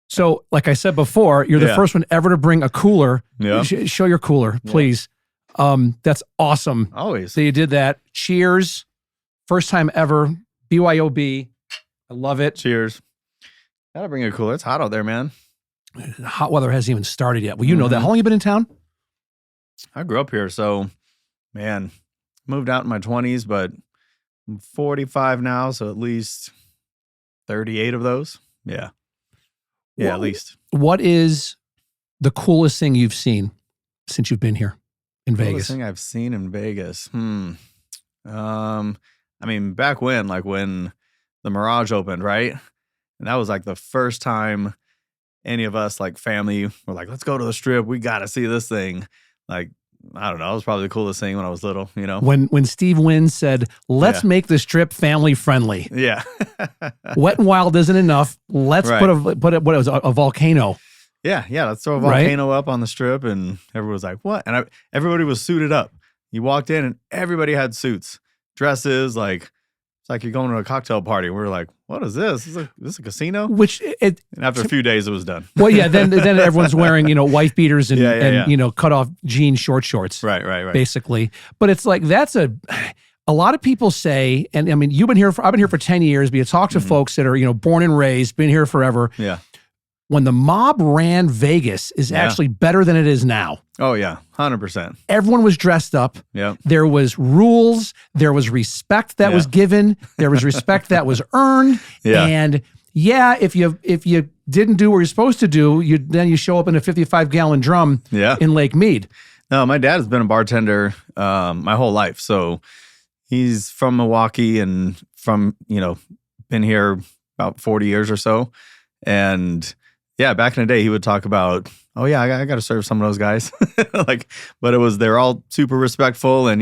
So, like I said before, you're the first one ever to bring a cooler. Yeah. Show your cooler, please. That's awesome. Always. So you did that. Cheers. First time ever. BYOB. I love it. Cheers. Gotta bring a cooler. It's hot out there, man. Hot weather hasn't even started yet. Well, you know that. How long you been in town? I grew up here, so, man, moved out in my 20s, but I'm 45 now, so at least 38 of those. Yeah. Yeah, at least. What is the coolest thing you've seen since you've been here in Vegas? Coolest thing I've seen in Vegas? I mean, back when, like when the Mirage opened, right? And that was like the first time any of us, like family, were like, let's go to the Strip. We got to see this thing. Like, I don't know. It was probably the coolest thing when I was little, you know? When Steve Wynn said, let's make the Strip family friendly. Yeah. Wet and Wild isn't enough. Let's put a volcano. Yeah. Let's throw a volcano up on the Strip. And everyone was like, what? And everybody was suited up. You walked in and everybody had suits, dresses, like, it's like you're going to a cocktail party. We were like, what is this? Is this a casino? And after a few days, it was done. Well, yeah, then everyone's wearing, wife beaters and cut off jean shorts. Right. Basically. But it's like, that's a lot of people say, and I mean, I've been here for 10 years, but you talk to folks that are, born and raised, been here forever. Yeah. When the mob ran Vegas is actually better than it is now. Oh, yeah. 100%. Everyone was dressed up. Yeah. There was rules. There was respect that was given. There was respect that was earned. Yeah. And if you didn't do what you're supposed to do, then you show up in a 55-gallon drum in Lake Mead. No, my dad has been a bartender my whole life. So he's from Milwaukee and been here about 40 years or so. And yeah, back in the day, he would talk about, oh yeah, I got to serve some of those guys. But they're all super respectful and,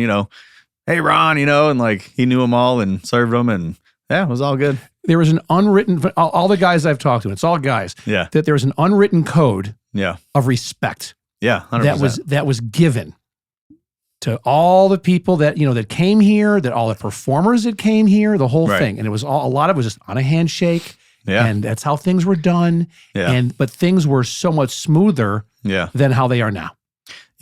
hey, Ron, and like he knew them all and served them. And yeah, it was all good. There was an unwritten, all the guys I've talked to, it's all guys, that there was an unwritten code of respect. Yeah, 100%. That was given to all the people that, that came here, that all the performers that came here, the whole thing. And it was a lot of it was just on a handshake. Yeah. And that's how things were done. Yeah. But things were so much smoother than how they are now.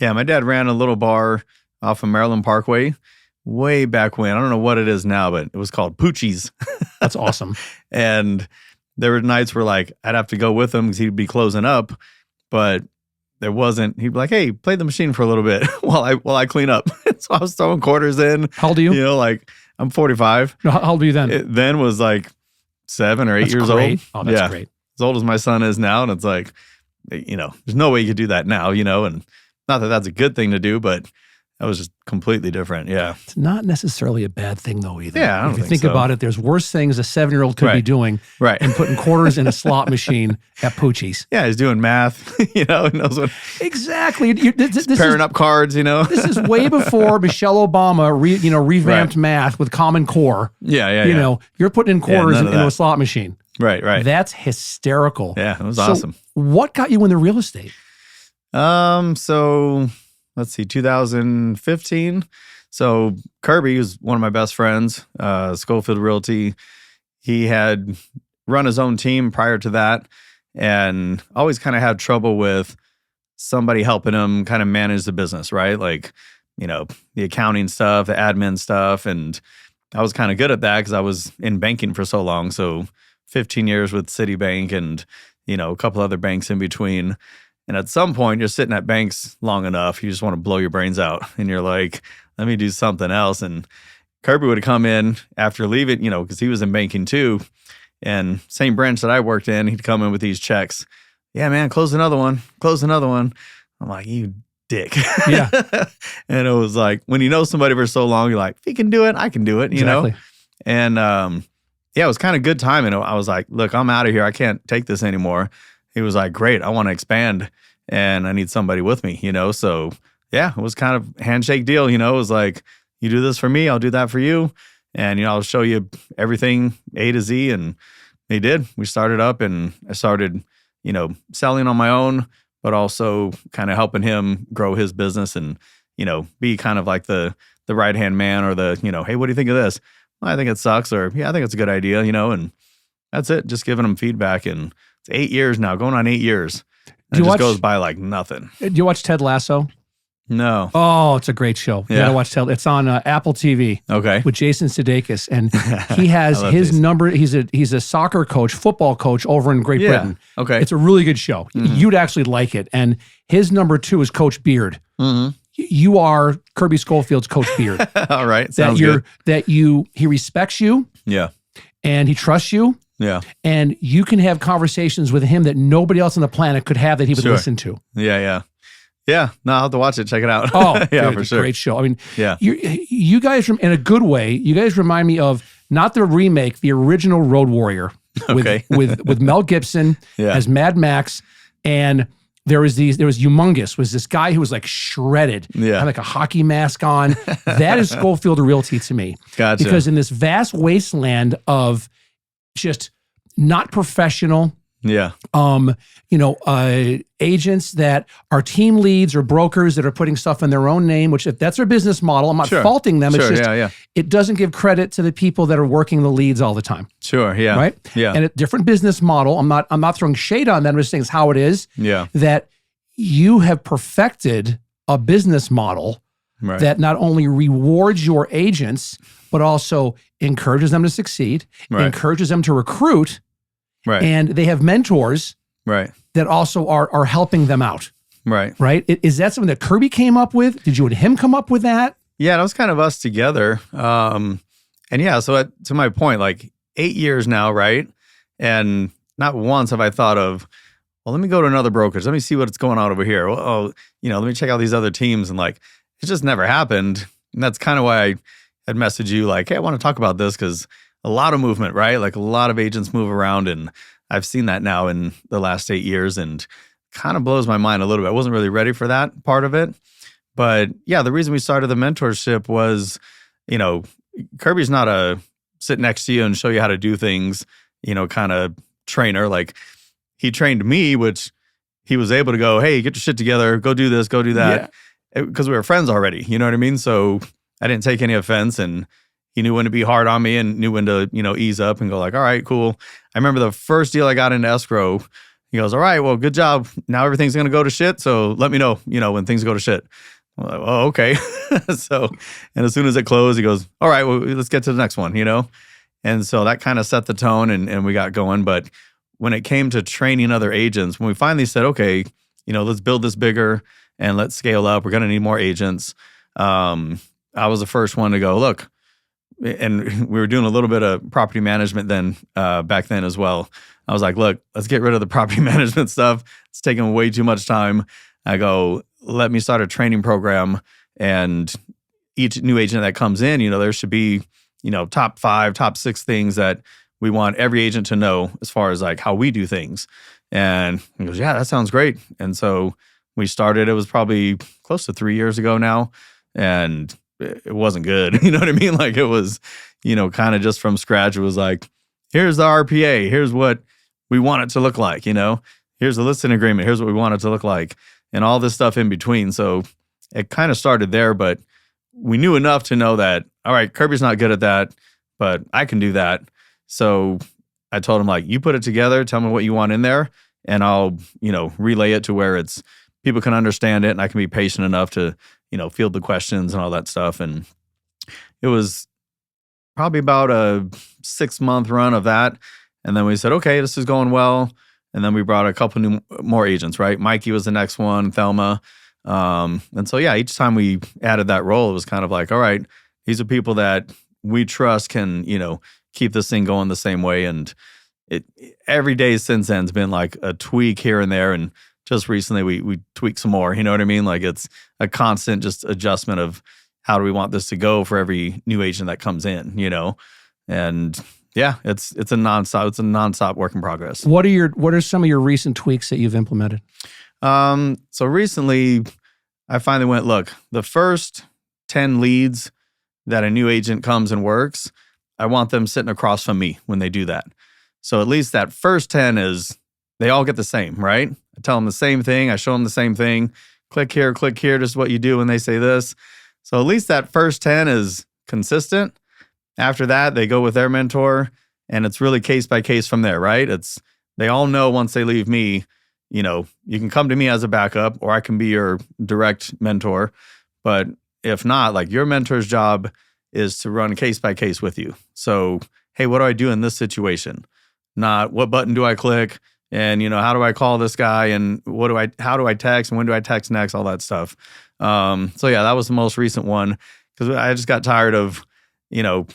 Yeah, my dad ran a little bar off of Maryland Parkway way back when. I don't know what it is now, but it was called Poochie's. That's awesome. And there were nights where like I'd have to go with him because he'd be closing up, but there wasn't. He'd be like, "Hey, play the machine for a little bit while I clean up." So I was throwing quarters in. How old are you? Like I'm 45. No, how old were you then? It then was like 7 or 8 years old. Oh, that's great. As old as my son is now, and it's like, there's no way you could do that now, and not that that's a good thing to do, but that was just completely different. Yeah. It's not necessarily a bad thing though either. Yeah, I don't if you think think so. about it, there's worse things a 7-year-old could be doing and putting quarters in a slot machine at Poochie's. Yeah, he's doing math, and knows what. Exactly. This pairing up cards, This is way before Michelle Obama revamped math with Common Core. Yeah. You're putting in quarters into a slot machine. Right. That's hysterical. Yeah, it was awesome. What got you into real estate? So let's see, 2015. So Kirby was one of my best friends, Scofield Realty. He had run his own team prior to that and always kind of had trouble with somebody helping him kind of manage the business, right? Like, the accounting stuff, the admin stuff. And I was kind of good at that because I was in banking for so long. So 15 years with Citibank and, a couple other banks in between. And at some point, you're sitting at banks long enough, you just want to blow your brains out. And you're like, let me do something else. And Kirby would have come in after leaving, because he was in banking too. And same branch that I worked in, he'd come in with these checks. Yeah, man, close another one. I'm like, you dick. Yeah. And it was like, when you know somebody for so long, you're like, if he can do it, I can do it, Exactly. And it was kind of good timing. I was like, look, I'm out of here. I can't take this anymore. He was like, great, I want to expand and I need somebody with me, So yeah, it was kind of handshake deal, It was like, you do this for me, I'll do that for you. And, I'll show you everything A to Z. And he did. We started up and I started, selling on my own, but also kind of helping him grow his business and, be kind of like the right-hand man or the, hey, what do you think of this? Well, I think it sucks, or yeah, I think it's a good idea, and that's it. Just giving him feedback. And It's 8 years now, going on 8 years. Do you it just watch- goes by like nothing. Do you watch Ted Lasso? No. Oh, it's a great show. You Yeah. gotta watch Ted. It's on Apple TV Okay. with Jason Sudeikis, and he has I love his Jason. number. He's a soccer coach, football coach over in Great Yeah. Britain. Okay. It's a really good show. You'd actually like it. And his number 2 is Coach Beard. Mhm. You are Kirby Schofield's Coach Beard. All right. Sounds good. He respects you Yeah. and he trusts you, Yeah. and you can have conversations with him that nobody else on the planet could have that he would Sure. listen to. Yeah. Yeah. Yeah. No, I'll have to watch it. Check it out. Oh, yeah, dude, for it's a sure. great show. I mean, Yeah. you guys, in a good way, you guys remind me of not the remake, the original Road Warrior Okay. with Mel Gibson Yeah. as Mad Max, and there was Humongous, was this guy who was like shredded, Yeah. had like a hockey mask on. That is Scofield Realty to me. Gotcha. Because in this vast wasteland of just not professional, Yeah. agents that are team leads or brokers that are putting stuff in their own name, which if that's their business model, I'm not Sure. faulting them. It's Sure. just, Yeah. it doesn't give credit to the people that are working the leads all the time. Sure. Yeah. Right. Yeah. And a different business model. I'm not throwing shade on them. I'm just saying it's how it is, Yeah. that you have perfected a business model Right. that not only rewards your agents, but also encourages them to succeed, Right. encourages them to recruit, Right. and they have mentors Right. that also are helping them out, Right. right? Is that something that Kirby came up with? Did you and him come up with that? Yeah, that was kind of us together. And yeah, so to my point, like 8 years now, right? And not once have I thought of, well, let me go to another brokerage. Let me see what's going on over here. Well, oh, let me check out these other teams. And like, it just never happened. And that's kind of why I had messaged you like, hey, I want to talk about this because a lot of movement, right? Like a lot of agents move around, and I've seen that now in the last 8 years, and kind of blows my mind a little bit. I wasn't really ready for that part of it. But yeah, the reason we started the mentorship was, Kirby's not a sit next to you and show you how to do things, kind of trainer. Like he trained me, which he was able to go, hey, get your shit together, go do this, go do that. Because we were friends already, you know what I mean? So I didn't take any offense, and he knew when to be hard on me and knew when to, ease up and go like, all right, cool. I remember the first deal I got into escrow, he goes, all right, well, good job. Now everything's going to go to shit. So let me know, when things go to shit. I'm like, oh, okay. So, and as soon as it closed, he goes, all right, well, let's get to the next one, And so that kind of set the tone, and we got going. But when it came to training other agents, when we finally said, okay, let's build this bigger and let's scale up, we're going to need more agents. I was the first one to go, look, and we were doing a little bit of property management then, back then as well. I was like, look, let's get rid of the property management stuff. It's taking way too much time. I go, let me start a training program, and each new agent that comes in, there should be, top 5, top 6 things that we want every agent to know as far as like how we do things. And he goes, yeah, that sounds great. And so we started, it was probably close to 3 years ago now. And it wasn't good. You know what I mean? Like it was, kind of just from scratch. It was like, here's the RPA. Here's what we want it to look like. Here's the listing agreement. Here's what we want it to look like. And all this stuff in between. So it kind of started there, but we knew enough to know that, all right, Kirby's not good at that, but I can do that. So I told him, like, you put it together, tell me what you want in there, and I'll, relay it to where it's people can understand it, and I can be patient enough to, field the questions and all that stuff. And it was probably about a 6-month run of that. And then we said, okay, this is going well. And then we brought a couple more agents, right? Mikey was the next one, Thelma. And so, yeah, each time we added that role, it was kind of like, all right, these are people that we trust can, keep this thing going the same way. And every day since then has been like a tweak here and there. And just recently we tweaked some more, you know what I mean? Like it's a constant just adjustment of how do we want this to go for every new agent that comes in, And yeah, it's a nonstop work in progress. What are some of your recent tweaks that you've implemented? So recently I finally went, look, the first 10 leads that a new agent comes and works, I want them sitting across from me when they do that. So at least that first 10 is, they all get the same, right? I tell them the same thing. I show them the same thing. Click here, this is what you do when they say this. So at least that first 10 is consistent. After that, they go with their mentor, and it's really case by case from there, right? It's they all know once they leave me, you know, you can come to me as a backup or I can be your direct mentor. But if not, like your mentor's job is to run case by case with you. So, hey, what do I do in this situation? Not what button do I click? And, you know, how do I call this guy? And how do I text? And when do I text next? All that stuff. So yeah, that was the most recent one because I just got tired of, you know,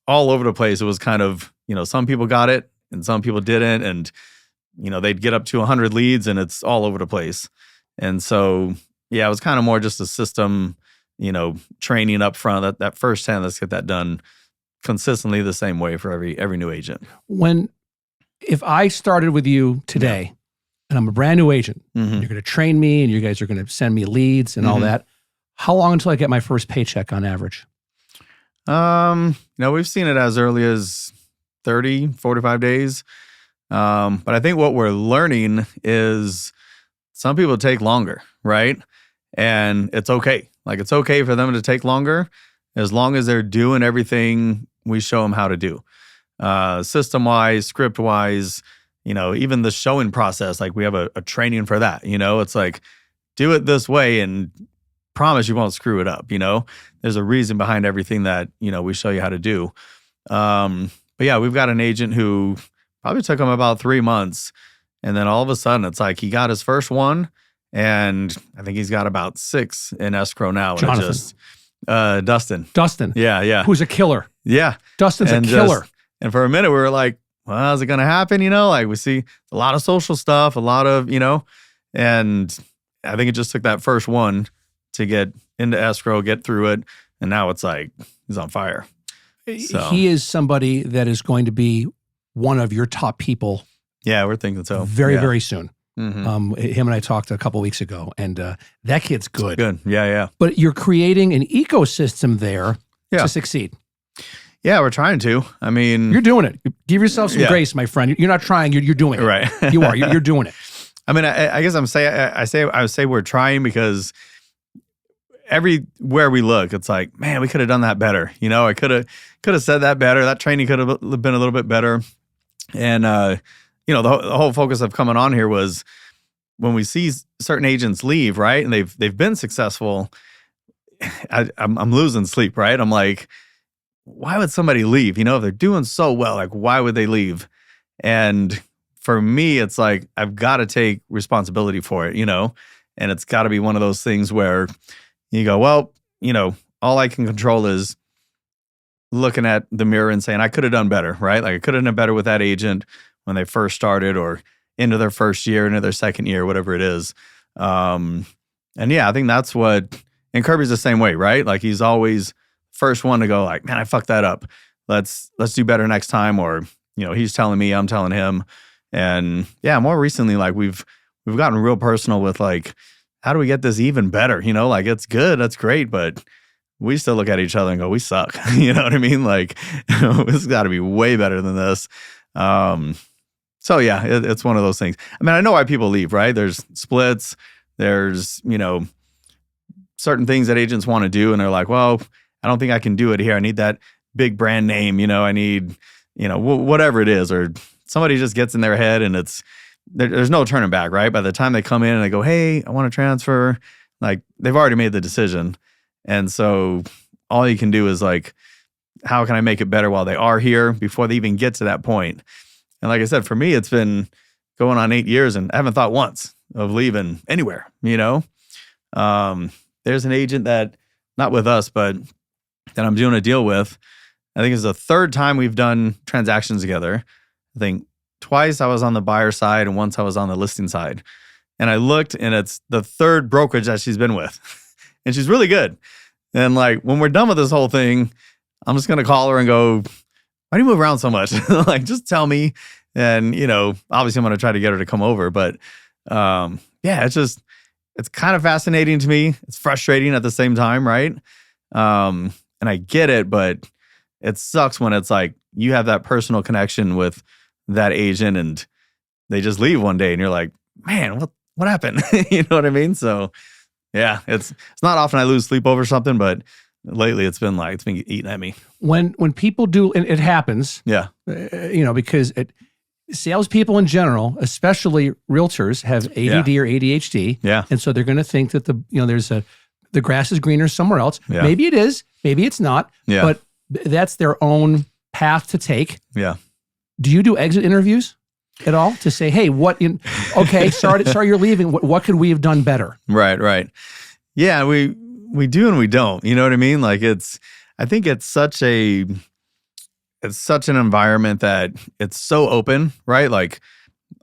all over the place. It was kind of, you know, some people got it and some people didn't. And, you know, they'd get up to 100 leads and it's all over the place. And so, yeah, it was kind of more just a system, you know, training up front. That first 10, let's get that done consistently the same way for every new agent. If I started with you today and I'm a brand new agent, you're going to train me and you guys are going to send me leads and all that, how long until I get my first paycheck on average? You know, we've seen it as early as 30, 45 days. But I think what we're learning is some people take longer, right? And it's okay. Like it's okay for them to take longer as long as they're doing everything we show them how to do. System-wise, script-wise, you know, even the showing process, like we have a training for that, you know, it's like, do it this way and promise you won't screw it up, you know, there's a reason behind everything that, you know, we show you how to do. But yeah, we've got an agent who probably took him about 3 months and then all of a sudden it's like he got his first one and I think he's got about 6 in escrow now. And Dustin. Yeah. Who's a killer. Yeah. Dustin's a killer. And for a minute, we were like, well, how's it going to happen? You know, like we see a lot of social stuff, a lot of, you know, and I think it just took that first one to get into escrow, get through it. And now it's like, he's on fire. So, he is somebody that is going to be one of your top people. Yeah, we're thinking so. Very soon. Him and I talked a couple weeks ago and that kid's good. Good. Yeah. But you're creating an ecosystem there to succeed. Yeah, we're trying to. I mean, you're doing it. Give yourself some grace, my friend. You're not trying. You're doing it. Right. You are. You're doing it. I mean, I guess I would say we're trying because everywhere we look, it's like, man, we could have done that better. You know, I could have said that better. That training could have been a little bit better. And you know, the whole focus of coming on here was when we see certain agents leave, right, and they've been successful. I'm losing sleep, right? I'm like, why would somebody leave? You know, if they're doing so well, like, why would they leave? And for me, it's like, I've got to take responsibility for it, you know, and it's got to be one of those things where you go, well, you know, all I can control is looking at the mirror and saying, I could have done better, right? Like I could have done better with that agent when they first started or into their first year, into their second year, whatever it is. And yeah, I think that's what, and Kirby's the same way, right? Like he's always first one to go like, man, I fucked that up. Let's do better next time. Or, you know, he's telling me, I'm telling him. And yeah, more recently, like we've gotten real personal with like, how do we get this even better? You know, like it's good, that's great, but we still look at each other and go, we suck. You know what I mean? Like it's got to be way better than this. So yeah, it's one of those things. I mean, I know why people leave, right? There's splits, there's, you know, certain things that agents want to do. And they're like, well, I don't think I can do it here. I need that big brand name, you know, I need, you know, whatever it is, or somebody just gets in their head and there's no turning back, right? By the time they come in and they go, hey, I want to transfer, like they've already made the decision. And so all you can do is like, how can I make it better while they are here before they even get to that point? And like I said, for me, it's been going on 8 years and I haven't thought once of leaving anywhere, you know? There's an agent that, not with us, but that I'm doing a deal with. I think it's the third time we've done transactions together. I think twice I was on the buyer side and once I was on the listing side. And I looked and it's the third brokerage that she's been with. And she's really good. And like, when we're done with this whole thing, I'm just going to call her and go, why do you move around so much? Like, just tell me. And, you know, obviously I'm going to try to get her to come over. But yeah, it's kind of fascinating to me. It's frustrating at the same time, right? And I get it, but it sucks when it's like you have that personal connection with that agent and they just leave one day and you're like, man, what happened? You know what I mean? So yeah, it's not often I lose sleep over something, but lately it's been eating at me. When people do, and it happens, yeah, you know, because salespeople in general, especially realtors, have ADD or ADHD. Yeah. And so they're going to think that the grass is greener somewhere else. Yeah. Maybe it is, maybe it's not, but that's their own path to take. Yeah. Do you do exit interviews at all to say, hey, sorry you're leaving. What could we have done better? Right. Yeah, we do and we don't. You know what I mean? Like I think it's such an environment that it's so open, right? Like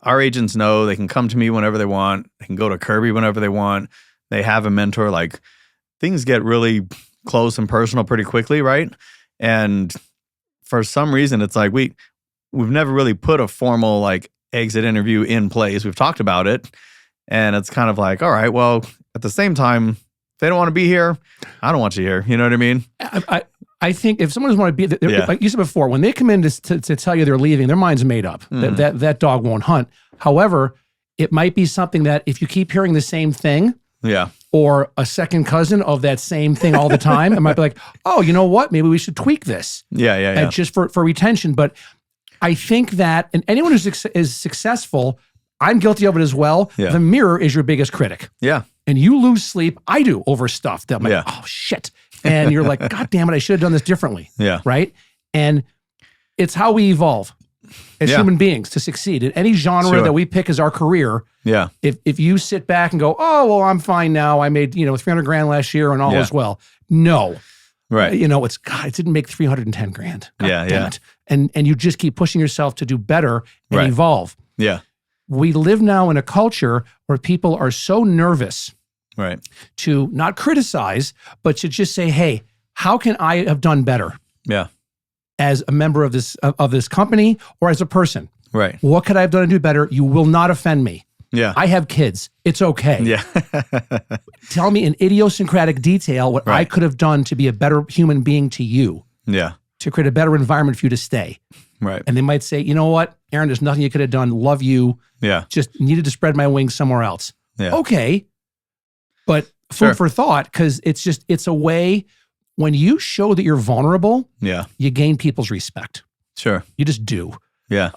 our agents know they can come to me whenever they want. They can go to Kirby whenever they want. They have a mentor. Like things get really close and personal pretty quickly, right? And for some reason, it's like we've never really put a formal like exit interview in place. We've talked about it, and it's kind of like, all right, well, at the same time, if they don't want to be here, I don't want you here. You know what I mean? I think if someone doesn't want to be there, like you said before, when they come in to tell you they're leaving, their mind's made up. That dog won't hunt. However, it might be something that if you keep hearing the same thing, or a second cousin of that same thing all the time, it might be like, oh, you know what? Maybe we should tweak this. Yeah. Just for retention. But I think that, and anyone who is successful, I'm guilty of it as well. Yeah. The mirror is your biggest critic. Yeah. And you lose sleep. I do over stuff that I'm like, oh shit. And you're like, God damn it, I should have done this differently. Yeah. Right. And it's how we evolve as human beings to succeed in any genre that we pick as our career. Yeah. If you sit back and go, oh, well, I'm fine now. I made, $300,000 last year and all is well. No. Right. It didn't make $310,000. God damn it. And you just keep pushing yourself to do better and evolve. Yeah. We live now in a culture where people are so nervous to not criticize, but to just say, hey, how can I have done better? Yeah. As a member of this company or as a person. Right. What could I have done to do better? You will not offend me. Yeah. I have kids. It's okay. Yeah. Tell me in idiosyncratic detail what I could have done to be a better human being to you. Yeah. To create a better environment for you to stay. Right. And they might say, you know what, Aaron, there's nothing you could have done. Love you. Yeah. Just needed to spread my wings somewhere else. Yeah. Okay. But food for thought, because it's a way when you show that you're vulnerable, you gain people's respect. Sure. You just do. Yeah.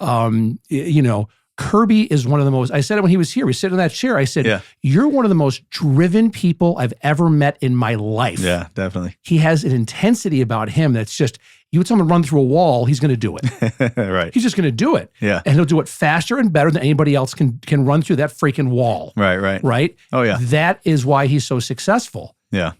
Kirby is one of the most, I said it when he was here, we sit in that chair. I said, you're one of the most driven people I've ever met in my life. Yeah, definitely. He has an intensity about him that's just, you would tell him to run through a wall, he's going to do it. Right. He's just going to do it. Yeah. And he'll do it faster and better than anybody else can run through that freaking wall. Right. Oh, yeah. That is why he's so successful. Yeah.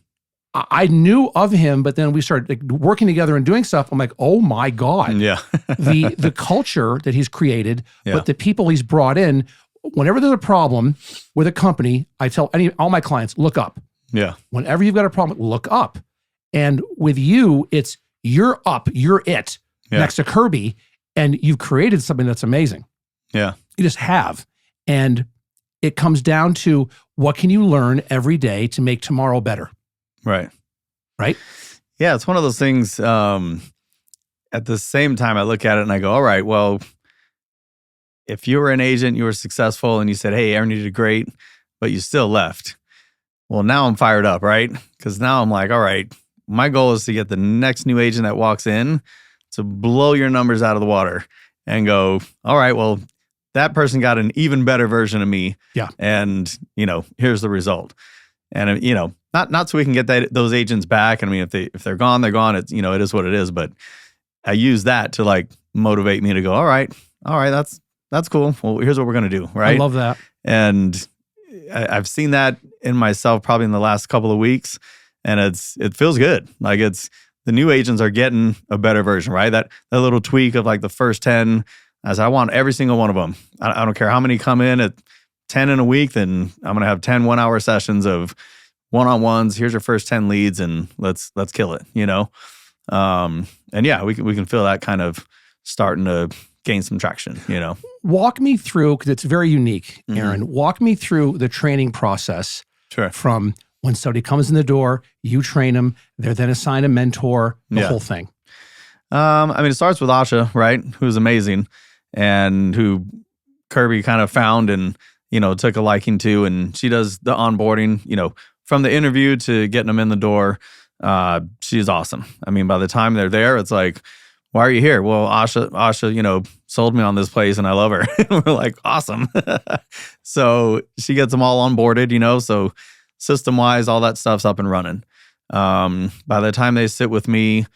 I knew of him, but then we started working together and doing stuff. I'm like, oh my God. Yeah. the culture that he's created, but the people he's brought in, whenever there's a problem with a company, I tell all my clients, look up. Yeah. Whenever you've got a problem, look up. And with you, it's you're up, you're it next to Kirby, and you've created something that's amazing. Yeah. You just have. And it comes down to what can you learn every day to make tomorrow better? Right. Yeah, it's one of those things, at the same time, I look at it and I go, all right, well, if you were an agent, you were successful and you said, hey, Aaron, you did great, but you still left. Well, now I'm fired up, right? Because now I'm like, all right, my goal is to get the next new agent that walks in to blow your numbers out of the water and go, all right, well, that person got an even better version of me. Yeah. And, here's the result. And, not so we can get those agents back. And I mean, if they're gone, they're gone. It's, it is what it is. But I use that to like motivate me to go, all right, that's cool. Well, here's what we're going to do. Right. I love that. And I've seen that in myself probably in the last couple of weeks. And it feels good. Like the new agents are getting a better version, right? That little tweak of like the first 10, as I want every single one of them. I don't care how many come in at 10 in a week, then I'm going to have 10 1-hour sessions of one-on-ones. Here's your first 10 leads and let's kill it, And we can feel that kind of starting to gain some traction, Walk me through, because it's very unique, Aaron. Walk me through the training process. Sure. From when somebody comes in the door, you train them, they're then assigned a mentor, the whole thing. It starts with Asha, right? Who's amazing and who Kirby kind of found and, took a liking to. And she does the onboarding, from the interview to getting them in the door. She's awesome. I mean, by the time they're there, it's like why are you here? Well, Asha, sold me on this place and I love her. We're like, awesome. So she gets them all onboarded, so system-wise, all that stuff's up and running. By the time they sit with me,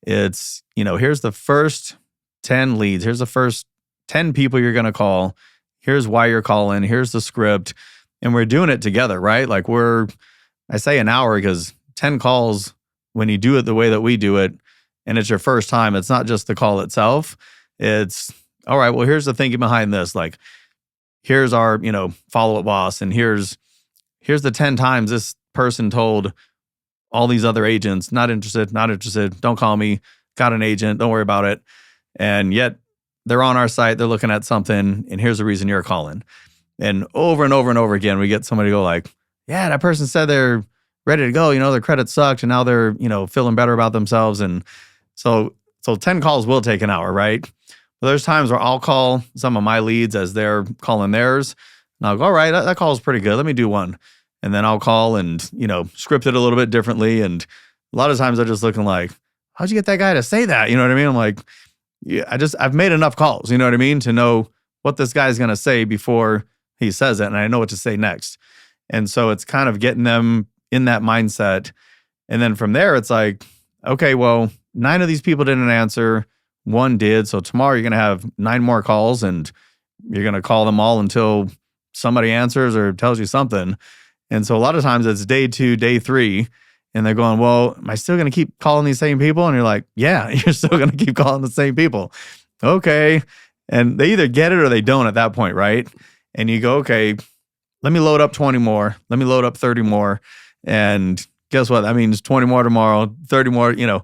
it's, here's the first 10 leads. Here's the first 10 people you're going to call. Here's why you're calling. Here's the script. And we're doing it together, right? Like I say an hour because 10 calls, when you do it the way that we do it, and it's your first time, it's not just the call itself. It's, all right, well, here's the thinking behind this. Like, here's our, follow-up boss. And here's the 10 times this person told all these other agents, not interested, don't call me, got an agent, don't worry about it. And yet they're on our site, they're looking at something, and here's the reason you're calling. And over and over again, we get somebody go like, yeah, that person said they're ready to go, their credit sucked, and now they're, feeling better about themselves. And so 10 calls will take an hour, right? But there's times where I'll call some of my leads as they're calling theirs, and I'll go, all right, that call is pretty good. Let me do one. And then I'll call and, script it a little bit differently. And a lot of times they're just looking like, how'd you get that guy to say that? You know what I mean? I'm like, yeah, I've made enough calls, you know what I mean? To know what this guy's going to say before he says it. And I know what to say next. And so it's kind of getting them in that mindset. And then from there, it's like, okay, well, 9 of these people didn't answer. 1 did. So tomorrow you're going to have 9 more calls and you're going to call them all until somebody answers or tells you something. And so a lot of times it's day 2, day 3, and they're going, well, am I still going to keep calling these same people? And you're like, yeah, you're still going to keep calling the same people. Okay. And they either get it or they don't at that point, right? And you go, okay, let me load up 20 more. Let me load up 30 more. And guess what? That means 20 more tomorrow, 30 more,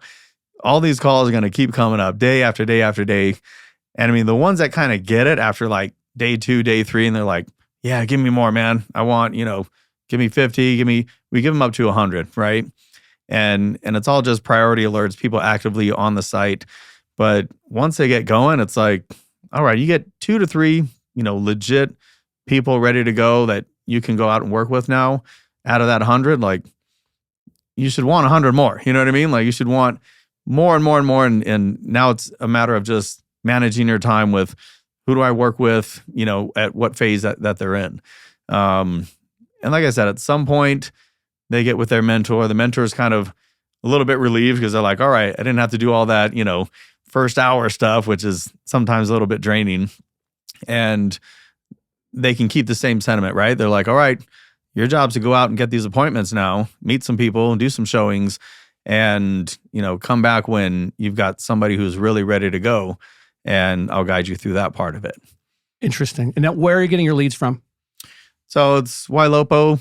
all these calls are going to keep coming up day after day after day. And I mean, the ones that kind of get it after like day 2, day 3, and they're like, yeah, give me more, man. I want, give me 50, we give them up to 100, right? And it's all just priority alerts, people actively on the site. But once they get going, it's like, all right, you get 2 to 3, legit people ready to go that you can go out and work with now. Out of that 100, like, you should want 100 more. You know what I mean? Like, you should want more and more and more. And now it's a matter of just managing your time with who do I work with, at what phase that they're in. And like I said, at some point they get with their mentor. The mentor is kind of a little bit relieved because they're like, all right, I didn't have to do all that, first hour stuff, which is sometimes a little bit draining. And they can keep the same sentiment, right? They're like, all right, your job's to go out and get these appointments now, meet some people, do some showings, and, come back when you've got somebody who's really ready to go, and I'll guide you through that part of it. Interesting. And now, where are you getting your leads from? So it's Ylopo.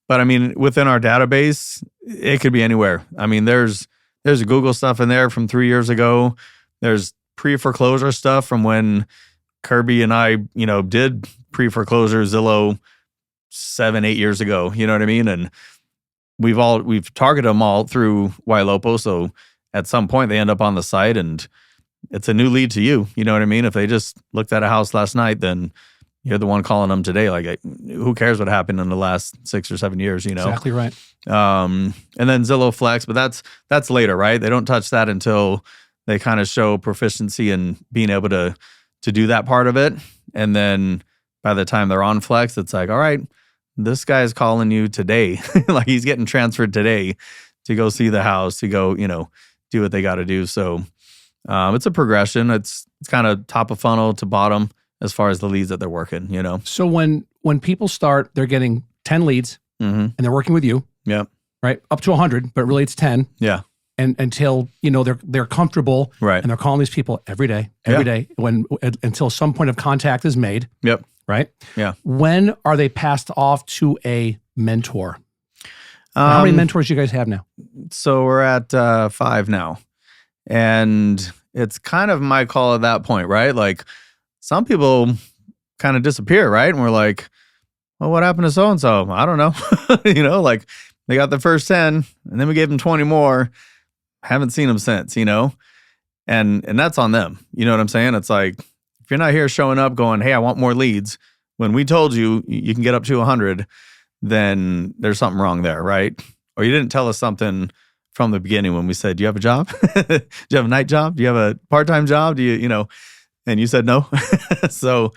But I mean, within our database, it could be anywhere. I mean, there's Google stuff in there from 3 years ago. There's pre-foreclosure stuff from when Kirby and I, did pre-foreclosure Zillow 7-8 years ago. You know what I mean? And we've targeted them all through Ylopo. So at some point they end up on the site and it's a new lead to you. You know what I mean? If they just looked at a house last night, then you're the one calling them today. Like, who cares what happened in the last 6 or 7 years, Exactly right. And then Zillow Flex, but that's later, right? They don't touch that until they kind of show proficiency in being able to do that part of it. And then by the time they're on Flex, it's like, all right, this guy's calling you today. Like, he's getting transferred today to go see the house, to go, do what they got to do. So it's a progression. It's kind of top of funnel to bottom as far as the leads that they're working, So when people start, they're getting 10 leads and they're working with you. Yeah. Right. Up to 100, but really it's 10. Yeah. And until, they're comfortable. Right. And they're calling these people every day, until some point of contact is made. Yep. Right. Yeah. When are they passed off to a mentor? How many mentors do you guys have now? So we're at 5 now. And it's kind of my call at that point, right? Like, some people kind of disappear, right? And we're like, well, what happened to so-and-so? I don't know. Like, they got the first 10 and then we gave them 20 more. Haven't seen them since, and that's on them. You know what I'm saying? It's like, if you're not here showing up going, hey, I want more leads, when we told you you can get up to 100, then there's something wrong there, right? Or you didn't tell us something from the beginning when we said, do you have a job? Do you have a night job? Do you have a part-time job? Do you know, and you said no. So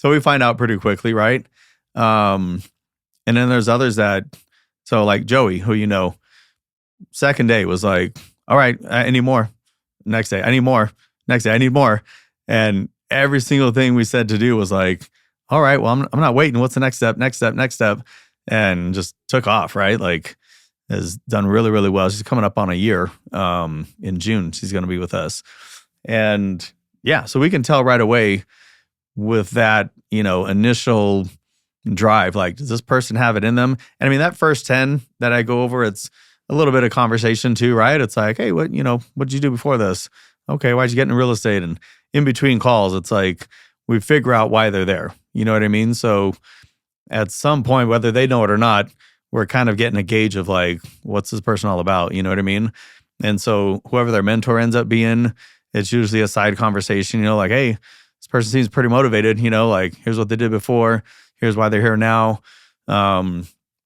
we find out pretty quickly, right? And then there's others that, so like Joey, who you know, second day was like, all right, I need more. Next day, I need more. Next day, I need more. And every single thing we said to do was like, all right, well, I'm not waiting. What's the next step? Next step, next step. And just took off, right? Like, has done really, really well. She's coming up on a year. In June, she's going to be with us. And yeah, so we can tell right away with that, you know, initial drive, like, does this person have it in them? And I mean, that first 10 that I go over, it's a little bit of conversation too, right? It's like, hey, what'd you do before this? Okay, why'd you get into real estate? And in between calls, it's like, we figure out why they're there. You know what I mean? So at some point, whether they know it or not, we're kind of getting a gauge of like, what's this person all about? You know what I mean? And so whoever their mentor ends up being, it's usually a side conversation, you know, like, hey, this person seems pretty motivated, you know, like, here's what they did before, here's why they're here now.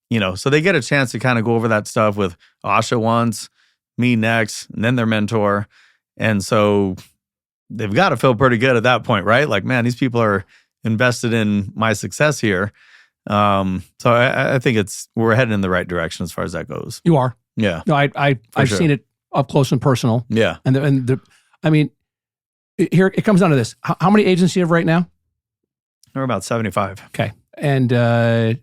You know, so they get a chance to kind of go over that stuff with Asha once, me next, and then their mentor. And so they've got to feel pretty good at that point, right? Like, man, these people are invested in my success here. So I think we're heading in the right direction as far as that goes. You are. Yeah. No, I've seen it up close and personal. Yeah. And I mean, here it comes down to this. How many agents do you have right now? We're about 75. Okay. And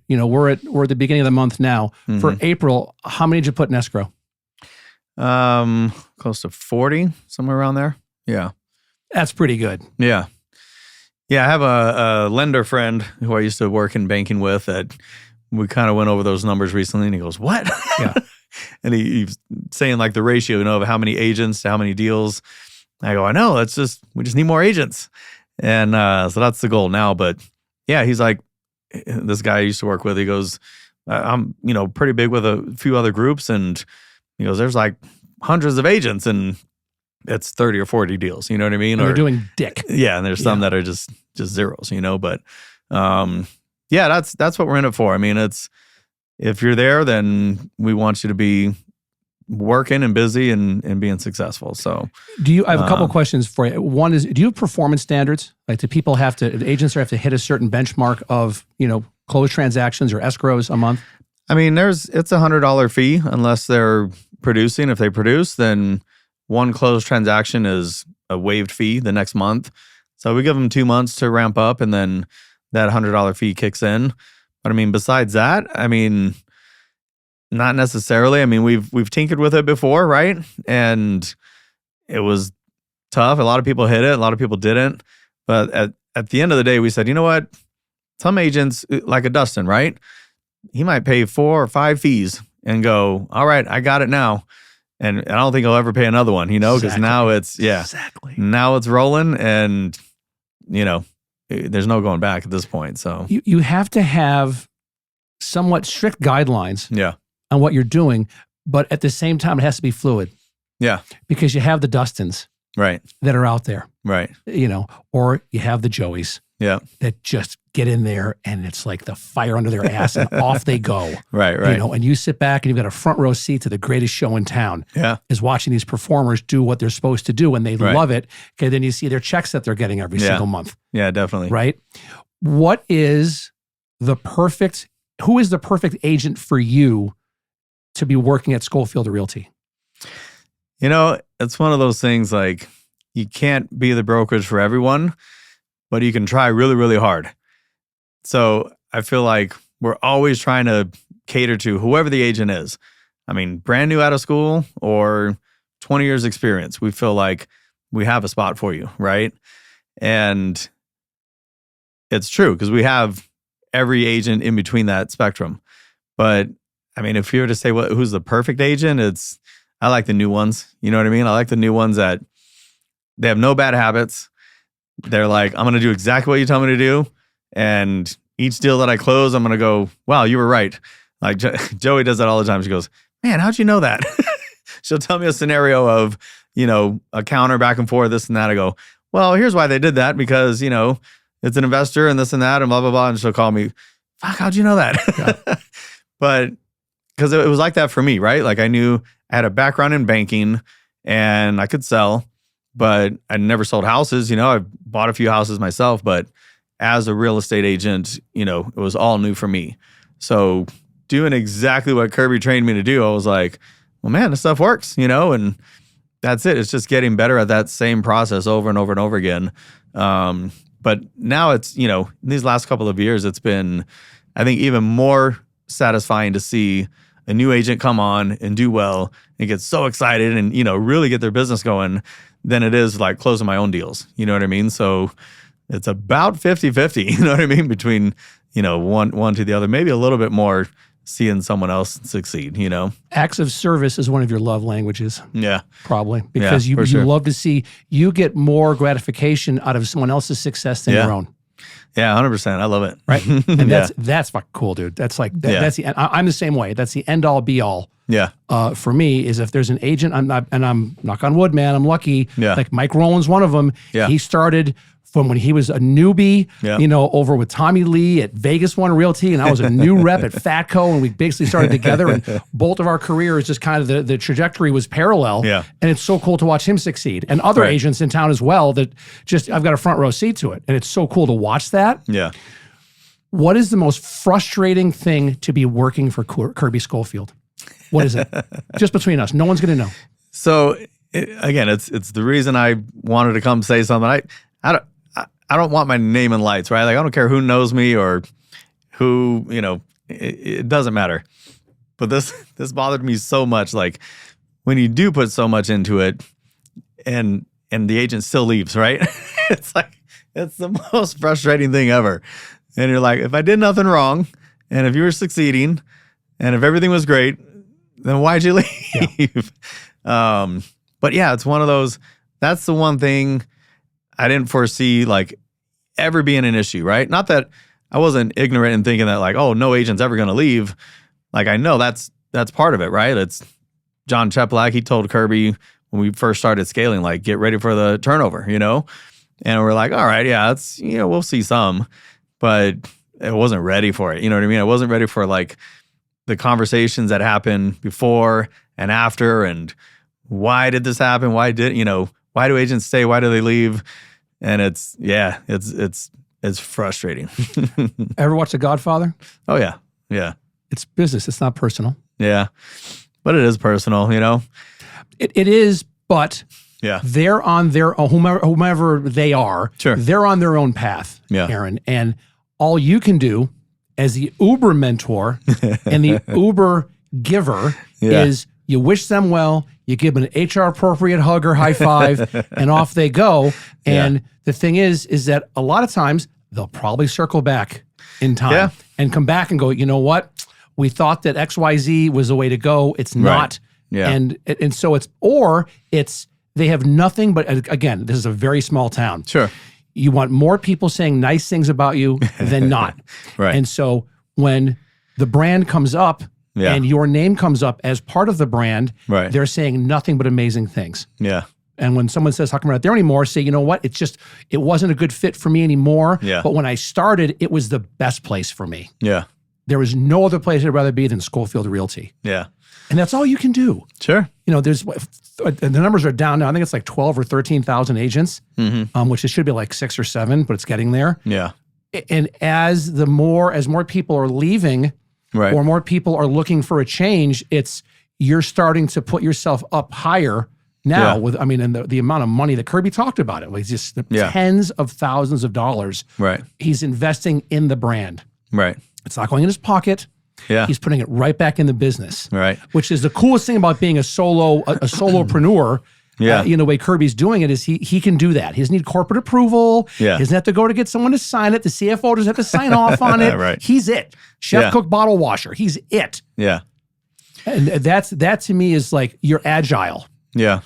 you know, we're at the beginning of the month now. Mm-hmm. For April, how many did you put in escrow? Close to 40, somewhere around there. Yeah. That's pretty good. Yeah. Yeah, I have a lender friend who I used to work in banking with that we kind of went over those numbers recently, and he goes, what? Yeah. And he's saying like the ratio, you know, of how many agents to how many deals. I go, I know, we just need more agents. And so that's the goal now. But yeah, he's like, this guy I used to work with, he goes, I'm, you know, pretty big with a few other groups. And he goes, there's like hundreds of agents and it's 30 or 40 deals. You know what I mean? And they're doing dick. Yeah. And there's some that are just zeros, you know, but yeah, that's what we're in it for. I mean, if you're there, then we want you to be working and busy and being successful. So I have a couple of questions for you. One is, do you have performance standards? Like, do people the agents have to hit a certain benchmark of, you know, closed transactions or escrows a month? I mean, it's $100 fee unless they're producing. If they produce, then one closed transaction is a waived fee the next month. So we give them 2 months to ramp up, and then that $100 fee kicks in. But I mean, besides that, I mean, not necessarily. I mean, we've tinkered with it before, right? And it was tough. A lot of people hit it. A lot of people didn't. But at the end of the day, we said, you know what? Some agents, like a Dustin, right? He might pay 4 or 5 fees and go, all right, I got it now. And I don't think he'll ever pay another one, you know, because now now it's rolling, and, you know, there's no going back at this point. So you have to have somewhat strict guidelines on what you're doing, but at the same time, it has to be fluid. Yeah. Because you have the Dustins that are out there. Right. You know, or you have the Joeys that just get in there and it's like the fire under their ass and off they go. Right. You know, and you sit back and you've got a front row seat to the greatest show in town. Yeah. Is watching these performers do what they're supposed to do, and they love it. Okay, then you see their checks that they're getting every single month. Yeah, definitely. Right? Who is the perfect agent for you to be working at Scofield Realty? You know, it's one of those things, like, you can't be the brokerage for everyone, but you can try really, really hard. So I feel like we're always trying to cater to whoever the agent is. I mean, brand new out of school or 20 years experience, we feel like we have a spot for you, right? And it's true, because we have every agent in between that spectrum. But I mean, if you were to say who's the perfect agent, I like the new ones. You know what I mean? I like the new ones that they have no bad habits. They're like, I'm going to do exactly what you tell me to do. And each deal that I close, I'm going to go, wow, you were right. Like Joey does that all the time. She goes, man, how'd you know that? She'll tell me a scenario of, you know, a counter back and forth, this and that. I go, well, here's why they did that, because, you know, it's an investor and this and that and blah, blah, blah. And she'll call me, fuck, how'd you know that? Yeah. But because it was like that for me, right? Like I knew I had a background in banking and I could sell, but I never sold houses. I bought a few houses myself, but as a real estate agent, it was all new for me. So doing exactly what Kirby trained me to do, I was like, well, man, this stuff works, and that's it. It's just getting better at that same process over and over and over again. But now it's, in these last couple of years, it's been, I think, even more satisfying to see a new agent come on and do well and get so excited and, really get their business going than it is like closing my own deals. You know what I mean? So it's about 50-50, you know what I mean? Between, one to the other, maybe a little bit more seeing someone else succeed, Acts of service is one of your love languages. Yeah. Probably. Because you love to see, you get more gratification out of someone else's success than your own. Yeah, 100%. I love it. Right. And that's fucking cool, dude. That's like, that's the, I'm the same way. That's the end all be all. Yeah. For me is if there's an agent, I'm knock on wood, man, I'm lucky. Yeah. Like Mike Rowland's one of them. Yeah. He started from when he was a newbie, Yeah. Over with Tommy Lee at Vegas One Realty, and I was a new rep at Fatco, and we basically started together, and both of our careers just kind of the trajectory was parallel. Yeah. And it's so cool to watch him succeed, and other agents in town as well that just, I've got a front row seat to it, and it's so cool to watch that. Yeah. What is the most frustrating thing to be working for Kirby Scofield? What is it? Just between us. No one's going to know. So again, it's the reason I wanted to come say something. I don't want my name in lights, right? Like I don't care who knows me or who, it doesn't matter. But this bothered me so much. Like when you do put so much into it and the agent still leaves, right? It's like, it's the most frustrating thing ever. And you're like, if I did nothing wrong and if you were succeeding and if everything was great, then why'd you leave? Yeah. But yeah, it's one of those, that's the one thing I didn't foresee like ever being an issue, right? Not that I wasn't ignorant and thinking that like, oh, no agent's ever going to leave. Like I know that's part of it, right? It's John Cheplack. He told Kirby when we first started scaling, like, get ready for the turnover, And we're like, all right, yeah, it's, we'll see some, but I wasn't ready for it. You know what I mean? I wasn't ready for like the conversations that happened before and after, and why did this happen? Why do agents stay? Why do they leave? And it's frustrating. Ever watch The Godfather? Oh yeah. Yeah. It's business. It's not personal. Yeah. But it is personal, It is, but yeah, they're on their own, whomever they are, sure, they're on their own path, yeah, Aaron. And all you can do as the Uber mentor and the Uber giver is you wish them well, you give them an HR appropriate hug or high five, and off they go. And the thing is that a lot of times they'll probably circle back in time and come back and go, you know what? We thought that XYZ was the way to go. It's not. Yeah. And so they have nothing but, again, this is a very small town. Sure. You want more people saying nice things about you than not. Right. And so when the brand comes up and your name comes up as part of the brand, they're saying nothing but amazing things. Yeah. And when someone says, how come we're not there anymore? Say, you know what? It wasn't a good fit for me anymore. Yeah. But when I started, it was the best place for me. Yeah. There was no other place I'd rather be than Scofield Realty. Yeah. And that's all you can do. Sure. There's the numbers are down now. I think it's like 12 or 13,000 agents, which it should be like 6 or 7, but it's getting there. Yeah. And as more people are leaving, or more people are looking for a change, you're starting to put yourself up higher now with, and the amount of money that Kirby talked about it was just tens of thousands of dollars. Right. He's investing in the brand. Right. It's not going in his pocket. Yeah. He's putting it right back in the business. Right. Which is the coolest thing about being a solopreneur. The way Kirby's doing it is he can do that. He doesn't need corporate approval. Yeah. He doesn't have to go to get someone to sign it. The CFO doesn't have to sign off on it. Right. He's it. Chef, cook, bottle washer. He's it. Yeah. And that to me is like, you're agile. Yeah.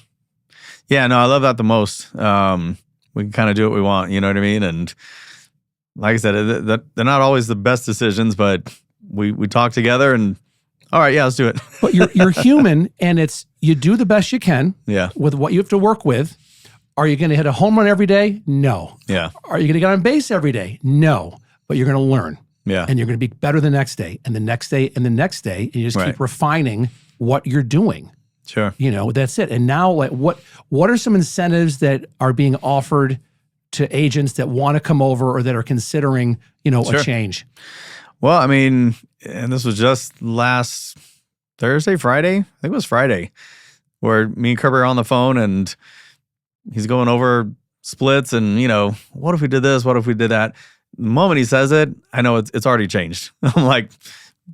Yeah, no, I love that the most. We can kind of do what we want, you know what I mean? And like I said, they're not always the best decisions, but we talk together and all right, let's do it. But you're human, and you do the best you can with what you have to work with. Are you going to hit a home run every day? No. Yeah. Are you going to get on base every day? No. But you're going to learn. Yeah. And you're going to be better the next day and the next day and the next day. And you just keep refining what you're doing. Sure. That's it. And now, like, what are some incentives that are being offered to agents that want to come over or that are considering, a change? Well, I mean, and this was just last Friday. I think it was Friday, where me and Kirby are on the phone and he's going over splits and, what if we did this? What if we did that? The moment he says it, I know it's already changed. I'm like,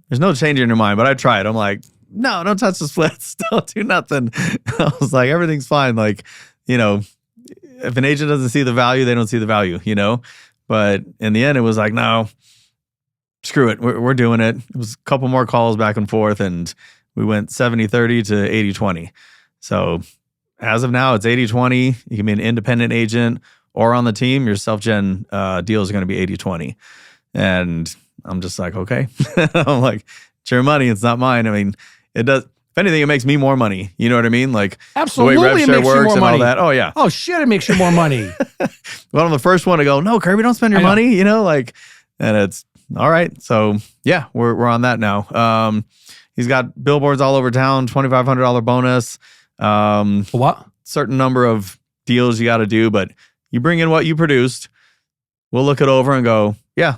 there's no change in your mind, but I tried. I'm like, no, don't touch the splits. Don't do nothing. I was like, everything's fine. Like, if an agent doesn't see the value, they don't see the value, But in the end, it was like, no, screw it. We're doing it. It was a couple more calls back and forth, and we went 70-30 to 80-20. So as of now, it's 80-20. You can be an independent agent or on the team. Your self-gen deals are going to be 80-20. And I'm just like, okay. I'm like, it's your money. It's not mine. I mean, it does. If anything, it makes me more money. You know what I mean? Like, absolutely, the way rev share works and all that. Oh, yeah. Oh, shit, it makes you more money. Well, I'm the first one to go, no, Kirby, don't spend your money, and it's all right. So, yeah, we're on that now. He's got billboards all over town, $2,500 bonus. What? Certain number of deals you got to do, but you bring in what you produced. We'll look it over and go, yeah,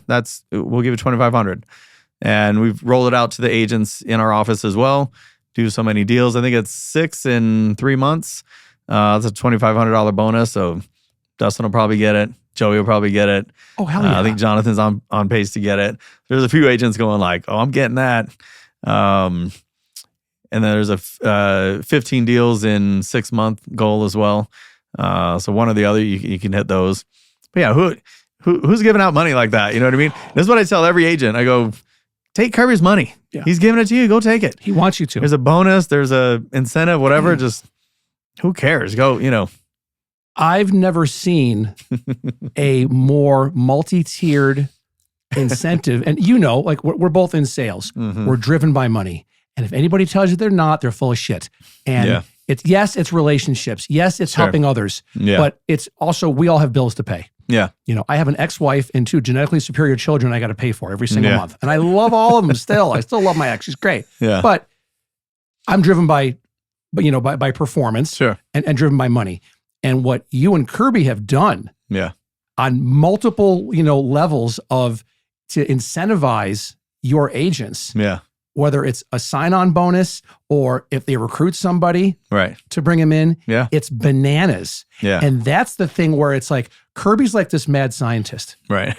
we'll give you $2,500. And we've rolled it out to the agents in our office as well. Do so many deals. I think it's 6 in 3 months. That's a $2,500 bonus. So Dustin will probably get it. Joey will probably get it. Oh, hell yeah. I think Jonathan's on pace to get it. There's a few agents going like, oh, I'm getting that. And then there's a 15 deals in 6 month goal as well. So one or the other, you can hit those. But yeah, who's giving out money like that? You know what I mean? This is what I tell every agent. I go, take Kirby's money. Yeah. He's giving it to you. Go take it. He wants you to. There's a bonus. There's a incentive, whatever. Just who cares? Go, I've never seen a more multi-tiered incentive. And like we're both in sales. Mm-hmm. We're driven by money. And if anybody tells you they're not, they're full of shit. And it's relationships. Yes, it's helping others. Yeah. But it's also, we all have bills to pay. Yeah. I have an ex-wife and 2 genetically superior children I got to pay for every single month. And I love all of them still. I still love my ex. She's great. Yeah. But I'm driven by performance and driven by money. And what you and Kirby have done on multiple, levels to incentivize your agents. Yeah. Whether it's a sign-on bonus or if they recruit somebody to bring them in, it's bananas. Yeah. And that's the thing where it's like, Kirby's like this mad scientist. Right.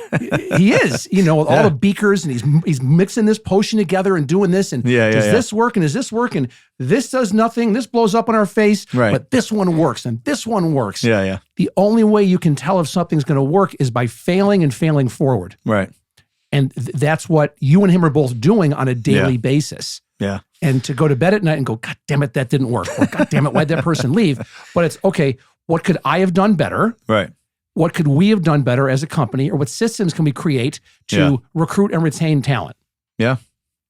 He is, with all the beakers, and he's mixing this potion together and doing this. And does this work? And is this work? And this does nothing. This blows up in our face. Right. But this one works. And this one works. Yeah, yeah. The only way you can tell if something's going to work is by failing and failing forward. Right. And that's what you and him are both doing on a daily basis. Yeah. And to go to bed at night and go, God damn it, that didn't work. Or, God damn it, why'd that person leave? But it's, okay, what could I have done better? Right. What could we have done better as a company? Or what systems can we create to recruit and retain talent? Yeah.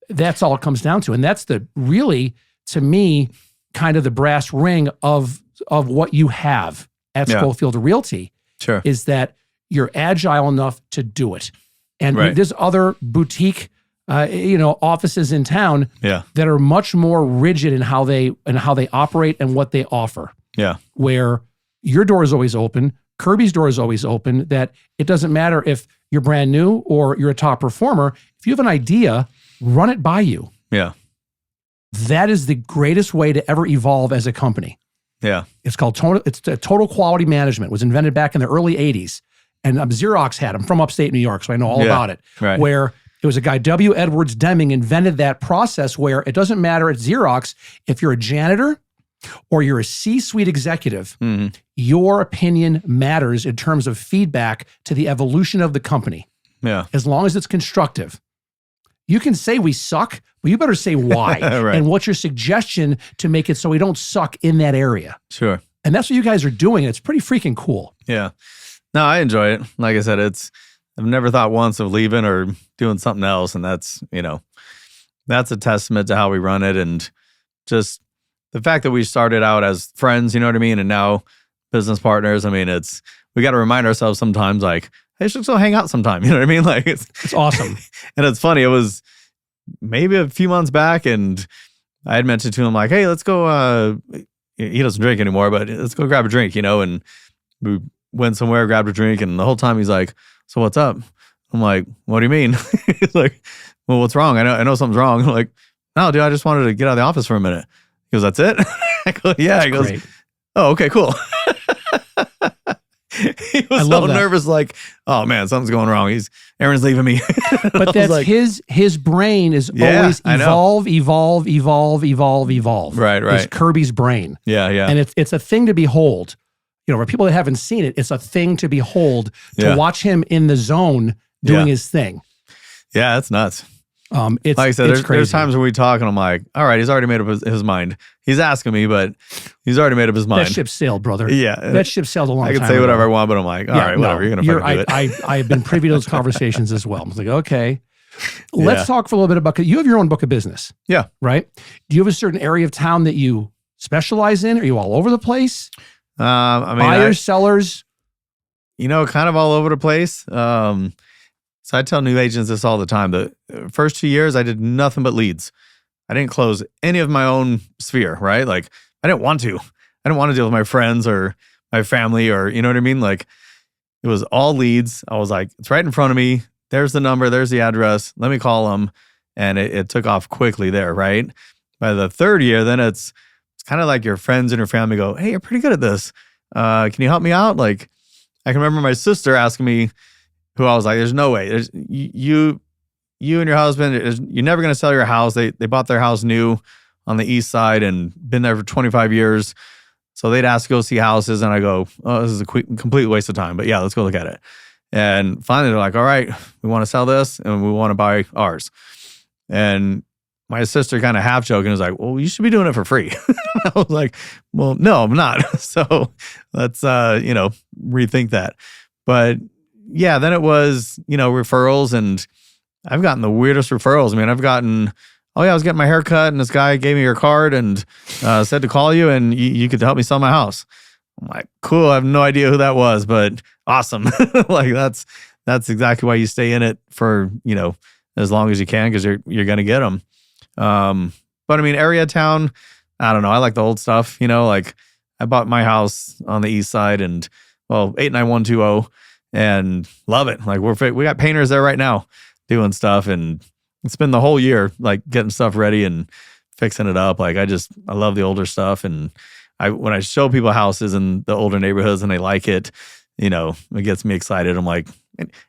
That's all it comes down to. And that's really, to me, kind of the brass ring of what you have at Scofield Realty. Sure. Is that you're agile enough to do it. And there's other boutique, offices in town that are much more rigid in how they operate and what they offer. Yeah. Where your door is always open, Kirby's door is always open, that it doesn't matter if you're brand new or you're a top performer. If you have an idea, run it by you. Yeah. That is the greatest way to ever evolve as a company. Yeah. It's called total quality management. It was invented back in the early 80s. And Xerox had them from upstate New York, so I know all about it. Right. Where it was a guy, W. Edwards Deming, invented that process where it doesn't matter at Xerox if you're a janitor or you're a C-suite executive, your opinion matters in terms of feedback to the evolution of the company. Yeah. As long as it's constructive. You can say we suck, but you better say why. And what's your suggestion to make it so we don't suck in that area? Sure. And that's what you guys are doing. It's pretty freaking cool. Yeah. No, I enjoy it. Like I said, I've never thought once of leaving or doing something else. And that's a testament to how we run it. And just the fact that we started out as friends, you know what I mean? And now business partners. I mean, we got to remind ourselves sometimes like, hey, should still hang out sometime. You know what I mean? Like it's awesome. And it's funny. It was maybe a few months back and I had mentioned to him like, hey, let's go. He doesn't drink anymore, but let's go grab a drink, and we went somewhere, grabbed a drink, and the whole time he's like, so what's up? I'm like, what do you mean? He's like, well, what's wrong? I know something's wrong. I'm like, no, dude, I just wanted to get out of the office for a minute. He goes, that's it? I go, yeah. He goes, oh, okay, cool. He was so nervous, like, oh man, something's going wrong. Aaron's leaving me. But that's like, his brain is always evolve. Right. It's Kirby's brain. Yeah. And it's a thing to behold. For people that haven't seen it, it's a thing to behold to watch him in the zone doing his thing. Yeah, that's nuts. It's like I said, there's times when we talk and I'm like, all right, he's already made up his mind. He's asking me, but he's already made up his mind. That ship sailed, brother. Yeah. That ship sailed a long time ago. I can say whatever I want, but I'm like, all right, whatever. You're going to fucking do it. I have been privy to those conversations as well. I was like, okay. Let's talk for a little bit about, you have your own book of business. Yeah. Right? Do you have a certain area of town that you specialize in? Are you all over the place? Buyers, sellers? Kind of all over the place. So I tell new agents this all the time. The first 2 years, I did nothing but leads. I didn't close any of my own sphere, right? Like, I didn't want to. I didn't want to deal with my friends or my family or, you know what I mean? Like, it was all leads. I was like, it's right in front of me. There's the number. There's the address. Let me call them. And it took off quickly there, right? By the third year, then it's kind of like your friends and your family go, hey, you're pretty good at this. Can you help me out? Like, I can remember my sister asking me, who I was like, there's no way. There's you and your husband, you're never going to sell your house. They bought their house new on the east side and been there for 25 years. So they'd ask to go see houses. And I go, oh, this is a complete waste of time. But yeah, let's go look at it. And finally they're like, all right, we want to sell this and we want to buy ours. And my sister kind of half joking was like, well, you should be doing it for free. I was like, well, no, I'm not. So let's, rethink that. But yeah, then it was, referrals, and I've gotten the weirdest referrals. I mean, I've gotten, oh yeah, I was getting my hair cut and this guy gave me your card and said to call you and you could help me sell my house. I'm like, cool. I have no idea who that was, but awesome. Like that's exactly why you stay in it for, as long as you can, because you're going to get them. But I mean, area town, I don't know. I like the old stuff, like I bought my house on the east side and 89120 and love it. Like we got painters there right now doing stuff, and it's been the whole year, like getting stuff ready and fixing it up. Like I love the older stuff. And when I show people houses in the older neighborhoods and they like it, it gets me excited. I'm like,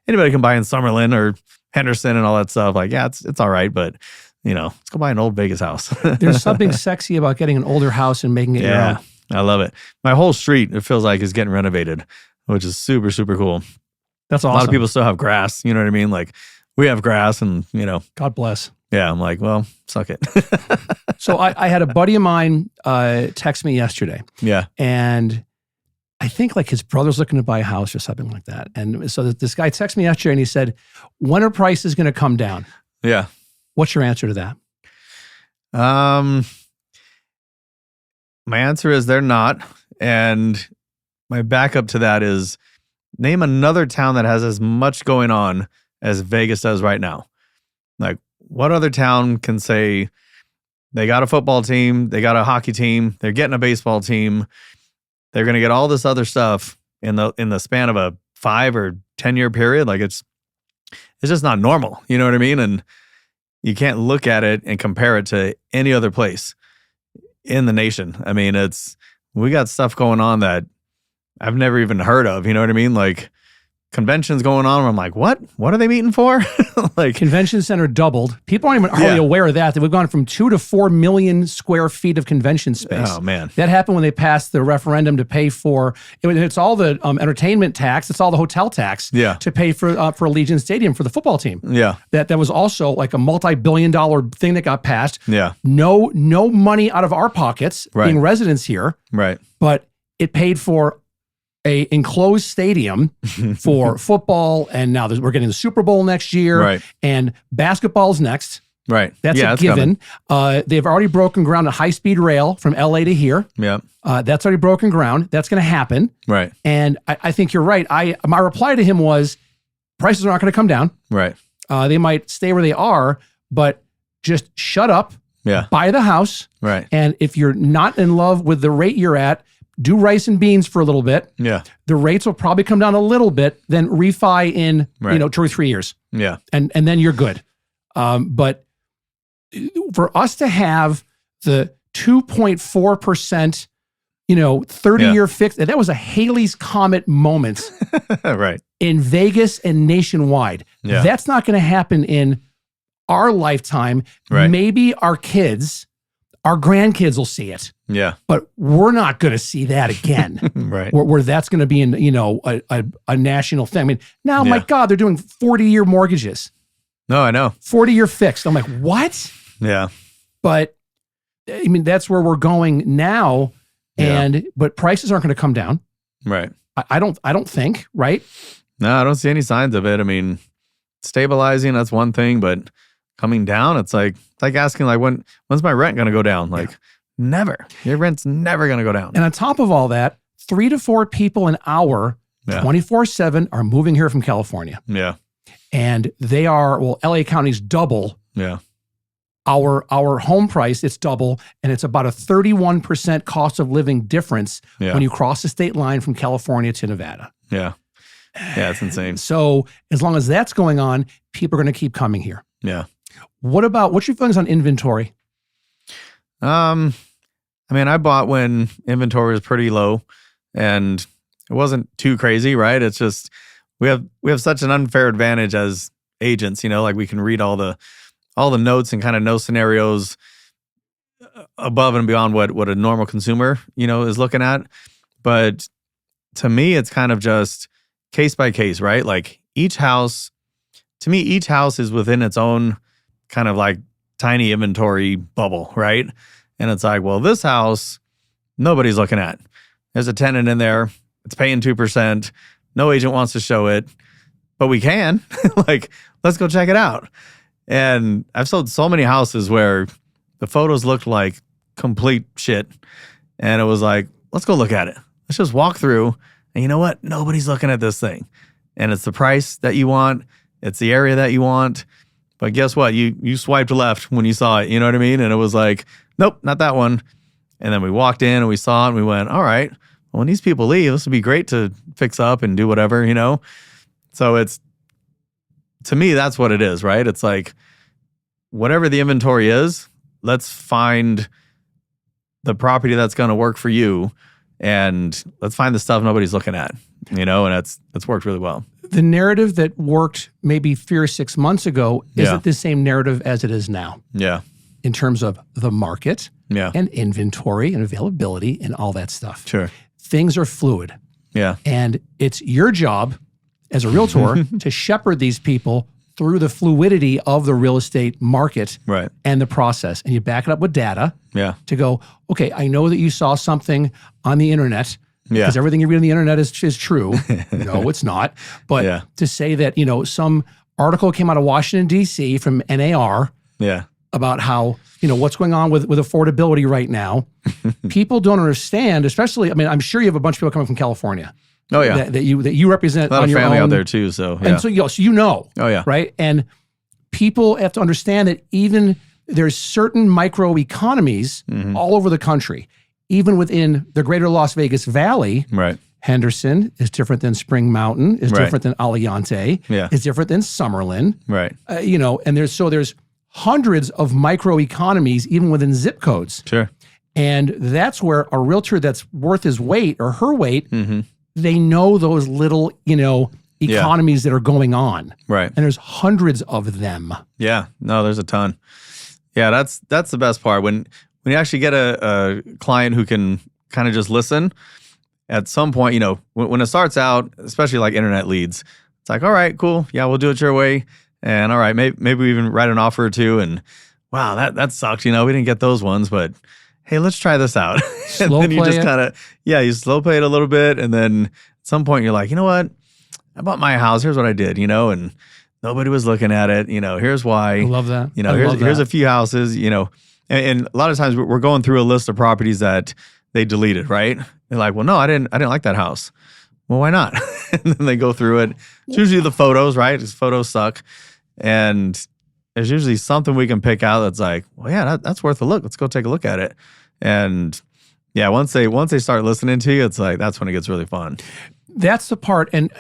anybody can buy in Summerlin or Henderson and all that stuff. Like, yeah, it's all right, but let's go buy an old Vegas house. There's something sexy about getting an older house and making it your own. I love it. My whole street, it feels like, is getting renovated, which is super, super cool. That's awesome. A lot of people still have grass. You know what I mean? Like, we have grass and, God bless. Yeah, I'm like, well, suck it. So I had a buddy of mine text me yesterday. Yeah. And I think like his brother's looking to buy a house or something like that. And so this guy texted me yesterday and he said, when are prices going to come down? Yeah. What's your answer to that? My answer is they're not. And my backup to that is name another town that has as much going on as Vegas does right now. Like, what other town can say they got a football team, they got a hockey team, they're getting a baseball team, they're going to get all this other stuff in the span of a 5 or 10 year period? Like, it's just not normal. You know what I mean? And you can't look at it and compare it to any other place in the nation. I mean, we got stuff going on that I've never even heard of. You know what I mean? Like, conventions going on where I'm like, what are they meeting for? Like, convention center doubled. People aren't even hardly aware of that. We've gone from 2 to 4 million square feet of convention space. Oh man, that happened when they passed the referendum to pay for it's all the entertainment tax, it's all the hotel tax to pay for Allegiant Stadium for the football team. Yeah, that was also like a multi-billion-dollar thing that got passed. Yeah, no money out of our pockets being residents here. Right, but it paid for a enclosed stadium for football, and now we're getting the Super Bowl next year, and basketball's next. Right, that's a given. They've already broken ground on high-speed rail from LA to here. Yeah, that's already broken ground. That's going to happen. Right, and I think you're right. My reply to him was, prices are not going to come down. Right, they might stay where they are, but just shut up buy the house. Right. And if you're not in love with the rate you're at, do rice and beans for a little bit. Yeah. The rates will probably come down a little bit, then refi in, 2 or 3 years. Yeah. And then you're good. But for us to have the 2.4%, 30-year fixed, that was a Halley's Comet moment right. in Vegas and nationwide. Yeah. That's not going to happen in our lifetime. Right. Maybe our kids, our grandkids will see it. Yeah. But we're not going to see that again. Right. Where that's going to be in, a national thing. I mean, now, my God, they're doing 40-year mortgages. No, I know. 40-year fixed. I'm like, what? Yeah. But I mean, that's where we're going now. But prices aren't going to come down. Right. I don't think, right? No, I don't see any signs of it. I mean, stabilizing, that's one thing, but coming down, it's like asking, like, when's my rent going to go down? Like, never. Your rent's never going to go down. And on top of all that, 3 to 4 people an hour, 24/7, are moving here from California. Yeah. And they are, LA County's double. Yeah. Our home price, it's double, and it's about a 31% cost of living difference when you cross the state line from California to Nevada. Yeah. Yeah, it's insane. So as long as that's going on, people are going to keep coming here. Yeah. What's your feelings on inventory? I mean, I bought when inventory was pretty low and it wasn't too crazy, right? It's just we have such an unfair advantage as agents, like we can read all the notes and kind of know scenarios above and beyond what a normal consumer, is looking at. But to me, it's kind of just case by case, right? Like each house is within its own kind of like tiny inventory bubble, right? And it's like, well, this house, nobody's looking at. There's a tenant in there. It's paying 2%. No agent wants to show it, but we can. Like, let's go check it out. And I've sold so many houses where the photos looked like complete shit. And it was like, let's go look at it. Let's just walk through. And you know what? Nobody's looking at this thing. And it's the price that you want. It's the area that you want. But guess what? You swiped left when you saw it. You know what I mean? And it was like, nope, not that one. And then we walked in and we saw it and we went, all right, well, when these people leave, this would be great to fix up and do whatever, So to me, that's what it is, right? It's like, whatever the inventory is, let's find the property that's going to work for you, and let's find the stuff nobody's looking at, and that's worked really well. The narrative that worked maybe 3 or 6 months ago isn't the same narrative as it is now. Yeah. In terms of the market and inventory and availability and all that stuff. Sure. Things are fluid. Yeah. And it's your job as a realtor to shepherd these people through the fluidity of the real estate market and the process. And you back it up with data to go, okay, I know that you saw something on the internet because everything you read on the internet is true. No, it's not. But to say that, some article came out of Washington, D.C. from NAR about how, what's going on with affordability right now. People don't understand, especially, I mean, I'm sure you have a bunch of people coming from California. Oh yeah, that you represent. A lot on of your family own. out there too. So and so Oh yeah, right. And people have to understand that even there's certain micro economies all over the country, even within the greater Las Vegas Valley. Right. Henderson is different than Spring Mountain. Is different than Aliante. Yeah. Is different than Summerlin. Right. And there's hundreds of micro economies even within zip codes. Sure. And that's where a realtor that's worth his weight or her weight. They know those little, economies that are going on. Right. And there's hundreds of them. Yeah. No, there's a ton. Yeah, that's the best part. When you actually get a client who can kind of just listen, at some point, when it starts out, especially like internet leads, it's like, all right, cool. Yeah, we'll do it your way. And all right, maybe we even write an offer or two. And wow, that sucked. We didn't get those ones, but hey, let's try this out. And then you just kind of, you slow play it a little bit. And then at some point you're like, you know what? I bought my house. Here's what I did, and nobody was looking at it. Here's why. I love that. Here's a few houses, and a lot of times we're going through a list of properties that they deleted, right? They're like, well, no, I didn't like that house. Well, why not? And then they go through it. It's usually the photos, right? Because photos suck. And there's usually something we can pick out that's like, well, yeah, that's worth a look. Let's go take a look at it. And yeah, once they start listening to you, it's like, that's when it gets really fun. That's the part. And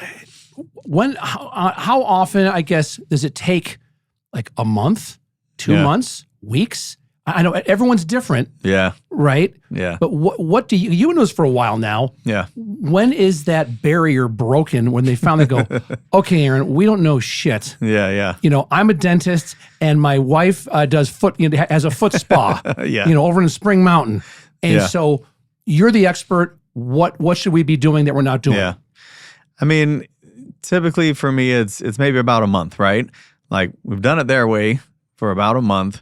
how often, I guess, does it take? Like a month, 2 months, weeks? I know everyone's different. Yeah. Right? Yeah. But what do you know this for a while now. Yeah. When is that barrier broken when they finally go, okay, Aaron, we don't know shit. Yeah, yeah. I'm a dentist and my wife does has a foot spa, over in Spring Mountain. And so you're the expert. What should we be doing that we're not doing? Yeah. I mean, typically for me, it's maybe about a month, right? Like we've done it their way for about a month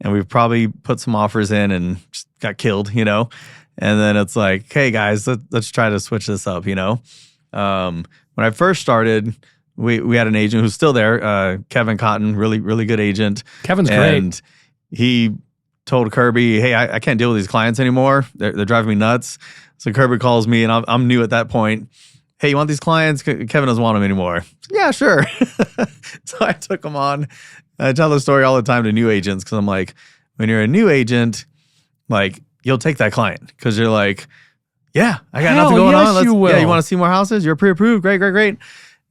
and we've probably put some offers in and just got killed, and then it's like, hey guys, let's try to switch this up, When I first started, we had an agent who's still there, Kevin Cotton, really, really good agent. Kevin's great. And he told Kirby, hey, I can't deal with these clients anymore. They're driving me nuts. So Kirby calls me and I'm new at that point. Hey, you want these clients? Kevin doesn't want them anymore. Yeah, sure. So I took them on. I tell the story all the time to new agents because I'm like, when you're a new agent, like you'll take that client because you're like, yeah, I got nothing going on. You will. Yeah, you want to see more houses? You're pre-approved. Great, great, great.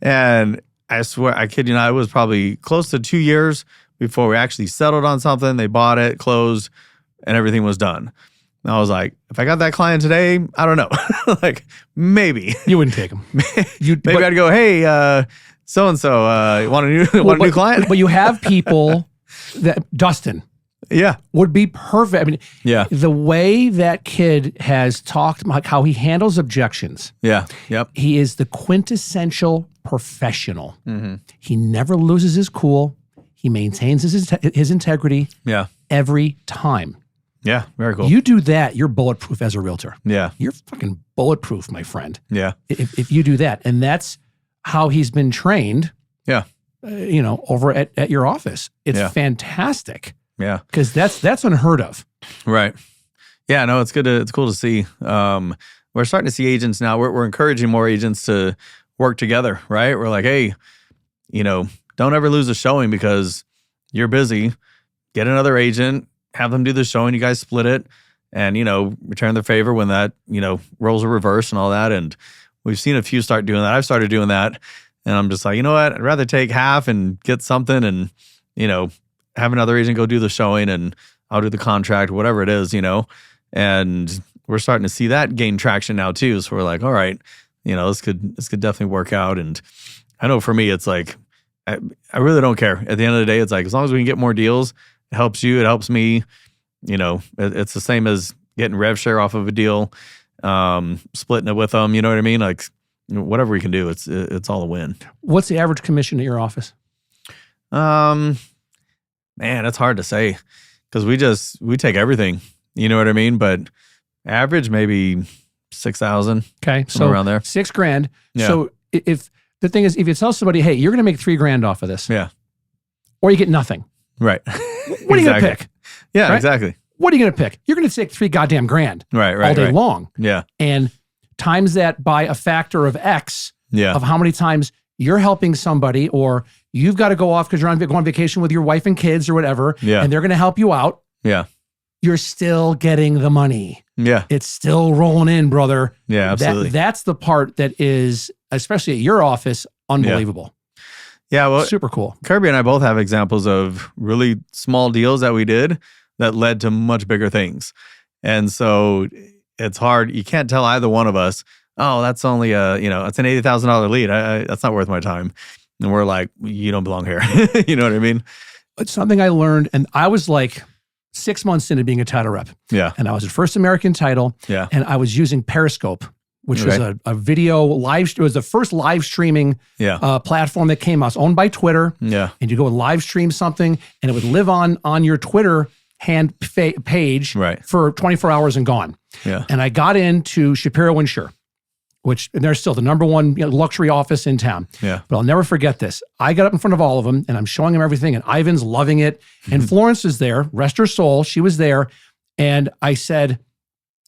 And I swear, I kid you not, it was probably close to 2 years before we actually settled on something. They bought it, closed, and everything was done. And I was like, if I got that client today, I don't know. Like, maybe. You wouldn't take them. Maybe I'd go, hey, so-and-so, want a new client? But you have people that, Dustin. Yeah. Would be perfect. I mean, the way that kid has talked, like how he handles objections. Yeah. Yep. He is the quintessential professional. Mm-hmm. He never loses his cool. He maintains his integrity. Yeah. Every time. Yeah, very cool. You do that, you're bulletproof as a realtor. Yeah. You're fucking bulletproof, my friend. Yeah. If you do that. And that's how he's been trained. Yeah. Over at your office. It's fantastic. Yeah. Because that's unheard of. Right. Yeah, no, it's cool to see. We're starting to see agents now. We're encouraging more agents to work together, right? We're like, hey, don't ever lose a showing because you're busy. Get another agent. Have them do the showing, you guys split it and, return the favor when that, roles are reversed and all that. And we've seen a few start doing that. I've started doing that and I'm just like, you know what? I'd rather take half and get something and, have another agent go do the showing and I'll do the contract, whatever it is, and we're starting to see that gain traction now too. So we're like, all right, this could definitely work out. And I know for me, it's like, I really don't care. At the end of the day, it's like, as long as we can get more deals, it helps you. It helps me. It's the same as getting rev share off of a deal, splitting it with them. You know what I mean? Like whatever we can do, it's all a win. What's the average commission at your office? Man, it's hard to say because we take everything. You know what I mean? But average maybe 6,000. Okay, so around there, $6,000. Yeah. So if the thing is, if you tell somebody, hey, you're going to make $3,000 off of this, or you get nothing. Right. What are you going to pick? Yeah, right? Exactly. What are you going to pick? You're going to take $3 goddamn grand all day long. Yeah. And times that by a factor of X of how many times you're helping somebody or you've got to go off because you're going on vacation with your wife and kids or whatever, and they're going to help you out. Yeah. You're still getting the money. Yeah. It's still rolling in, brother. Yeah, absolutely. That's the part that is, especially at your office, unbelievable. Yeah, well, super cool. Kirby and I both have examples of really small deals that we did that led to much bigger things. And so it's hard. You can't tell either one of us, oh, that's only it's an $80,000 lead. That's not worth my time. And we're like, you don't belong here. You know what I mean? It's something I learned, and I was like 6 months into being a title rep. Yeah. And I was at First American Title. Yeah. And I was using Periscope, which was a video live. It was the first live streaming platform that came out. It's owned by Twitter. Yeah. And you go and live stream something, and it would live on your Twitter page for 24 hours and gone. Yeah. And I got into Shapiro & Sure, which, and they're still the number one luxury office in town. Yeah. But I'll never forget this. I got up in front of all of them and I'm showing them everything, and Ivan's loving it. And Florence is there, rest her soul. She was there. And I said,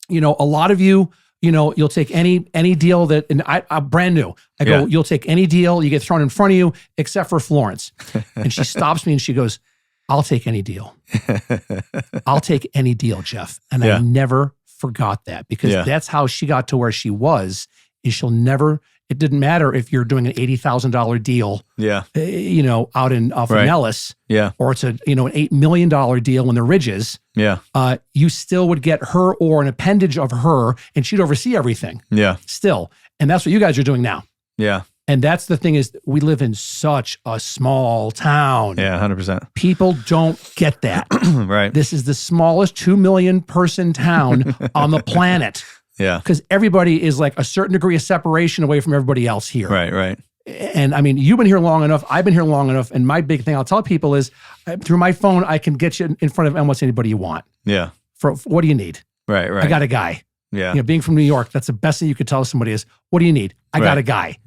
a lot of you, you'll take any deal that, and I'm brand new. I go, you'll take any deal you get thrown in front of you except for Florence. And she stops me and she goes, I'll take any deal. I'll take any deal, Jeff. And Yeah. I never forgot that because that's how she got to where she was, is she'll never, it didn't matter if you're doing an $80,000 deal, out in off of Nellis, or it's an $8 million deal in the Ridges. You still would get her or an appendage of her, and she'd oversee everything. Still. And that's what you guys are doing now. And that's the thing, is we live in such a small town. 100%. People don't get that. Right. This is the smallest 2 million person town on the planet. Because everybody is like a certain degree of separation away from everybody else here. Right. And I mean, you've been here long enough. I've been here long enough. And my big thing I'll tell people is, through my phone, I can get you in front of almost anybody you want. For what do you need? Right. I got a guy. Being from New York, that's the best thing you could tell somebody is, what do you need? I got a guy.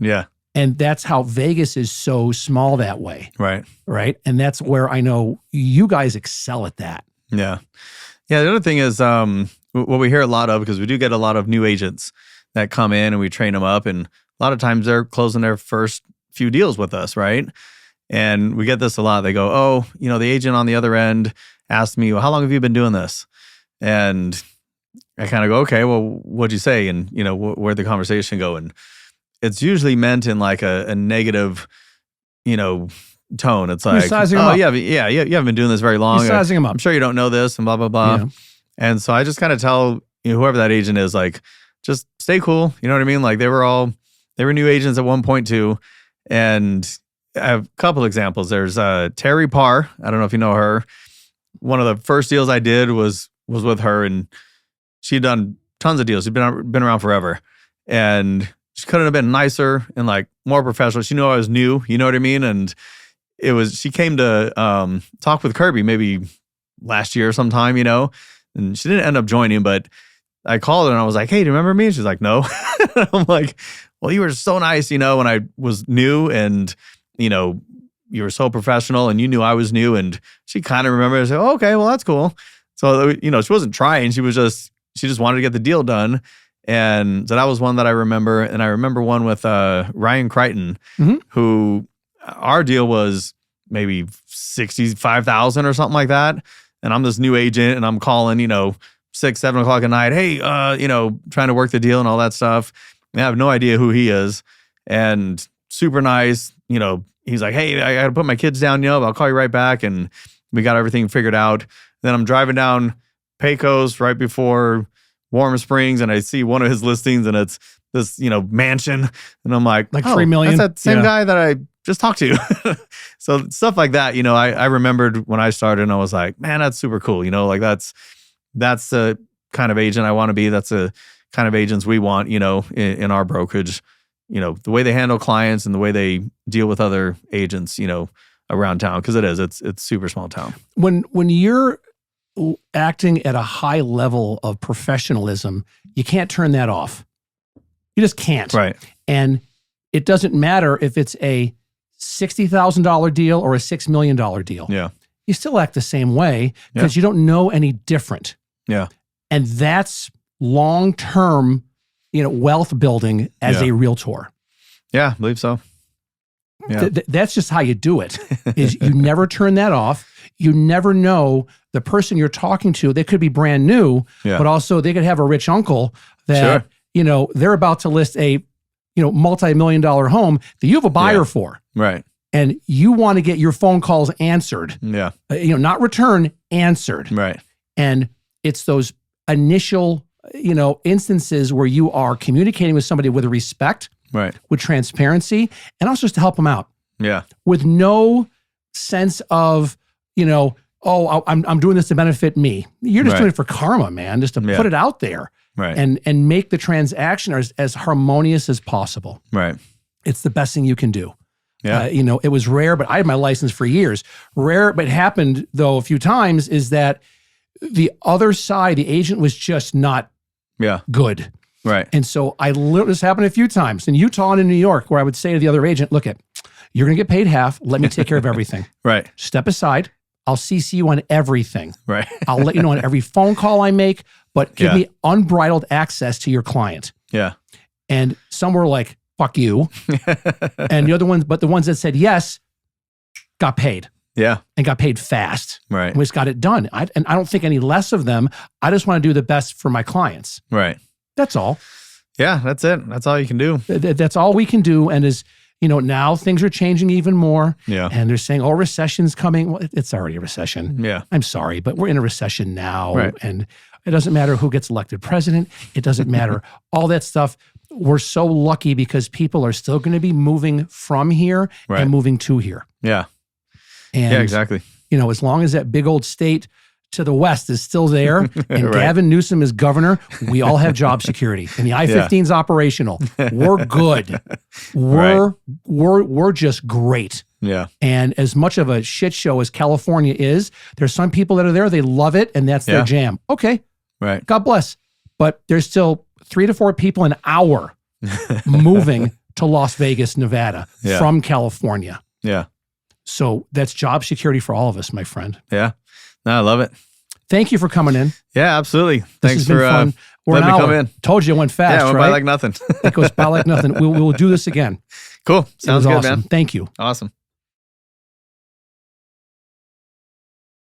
And that's how Vegas is so small that way. Right. And that's where I know you guys excel at that. The other thing is, what we hear a lot of, because we do get a lot of new agents that come in and we train them up, and a lot of times they're closing their first few deals with us, right? And we get this a lot. They go, oh, the agent on the other end asked me, well, how long have you been doing this? And I kind of go, okay, well, what'd you say? And, where'd the conversation go? And it's usually meant in like a negative, tone. It's like, oh, you haven't been doing this very long. You're sizing them up. I'm sure you don't know this and blah, blah, blah. And so I just kind of tell whoever that agent is, like, just stay cool. You know what I mean? Like, they were new agents at one point too. And I have a couple examples. There's Terry Parr. I don't know if you know her. One of the first deals I did was with her, and she'd done tons of deals. She'd been around forever. And she couldn't have been nicer and like more professional. She knew I was new, you know what I mean? And she came to talk with Kirby maybe last year sometime, and she didn't end up joining, but I called her and I was like, hey, do you remember me? She's like, no. I'm like, well, you were so nice, when I was new, and, you were so professional, and you knew I was new. And she kind of remembered. I said, oh, okay, well, that's cool. So, she wasn't trying. She just wanted to get the deal done. And so that was one that I remember. And I remember one with Ryan Crichton, who our deal was maybe $65,000 or something like that. And I'm this new agent, and I'm calling, 6, 7 o'clock at night. Hey, trying to work the deal and all that stuff. And I have no idea who he is. And super nice, he's like, hey, I got to put my kids down, but I'll call you right back. And we got everything figured out. Then I'm driving down Pecos right before Warm Springs, and I see one of his listings, and it's this, mansion. And I'm like, oh, $3 million. That's that same guy that I just talked to. So stuff like that, I remembered when I started, and I was like, man, that's super cool. Like that's the kind of agent I want to be. That's the kind of agents we want, in our brokerage, the way they handle clients and the way they deal with other agents, around town. Cause it's super small town. When you're acting at a high level of professionalism, you can't turn that off. You just can't. Right. And it doesn't matter if it's a $60,000 deal or a $6 million deal. Yeah. You still act the same way because you don't know any different. Yeah. And that's long-term, wealth building as a realtor. Yeah, I believe so. Yeah. That's just how you do it, is you never turn that off. You never know the person you're talking to. They could be brand new, but also they could have a rich uncle that, they're about to list a, multi-million-dollar home that you have a buyer for. Right. And you want to get your phone calls answered. Yeah. Not returned, answered. Right. And it's those initial, instances where you are communicating with somebody with respect, right, with transparency, and also just to help them out. Yeah. With no sense of, I'm doing this to benefit me. You're just doing it for karma, man, just to put it out there. Right. And make the transaction as harmonious as possible. Right. It's the best thing you can do. Yeah. It was rare, but I had my license for years. Rare, but happened though a few times, is that the other side, the agent was just not good. Right. And so this happened a few times in Utah and in New York, where I would say to the other agent, look, you're going to get paid half. Let me take care of everything. Right. Step aside. I'll CC you on everything. Right. I'll let you know on every phone call I make, but give me unbridled access to your client. Yeah. And some were like, fuck you. And the other ones, but the ones that said yes, got paid. Yeah. and got paid fast. Right. And we just got it done. And I don't think any less of them. I just want to do the best for my clients. Right. That's all. Yeah, that's it. That's all you can do. That's all we can do. And now things are changing even more. Yeah. And they're saying, recession's coming. Well, it's already a recession. Yeah. I'm sorry, but we're in a recession now. Right. And it doesn't matter who gets elected president. It doesn't matter. All that stuff. We're so lucky because people are still going to be moving from here and moving to here. Yeah. And, yeah, exactly. As long as that big old state to the west is still there and Right. Gavin Newsom is governor, we all have job security. And the I-15 is operational. We're good. We're just great. Yeah. And as much of a shit show as California is, there's some people that are there, they love it, and that's their jam. Okay. Right. God bless. But there's still 3 to 4 people an hour moving to Las Vegas, Nevada from California. Yeah. So that's job security for all of us, my friend. Yeah. No, I love it. Thank you for coming in. Yeah, absolutely. Thanks for fun. We're letting me come in. Told you it went fast. Yeah, it went by like nothing. It goes by like nothing. We'll do this again. Cool. Sounds good, awesome. man. Thank you. Awesome.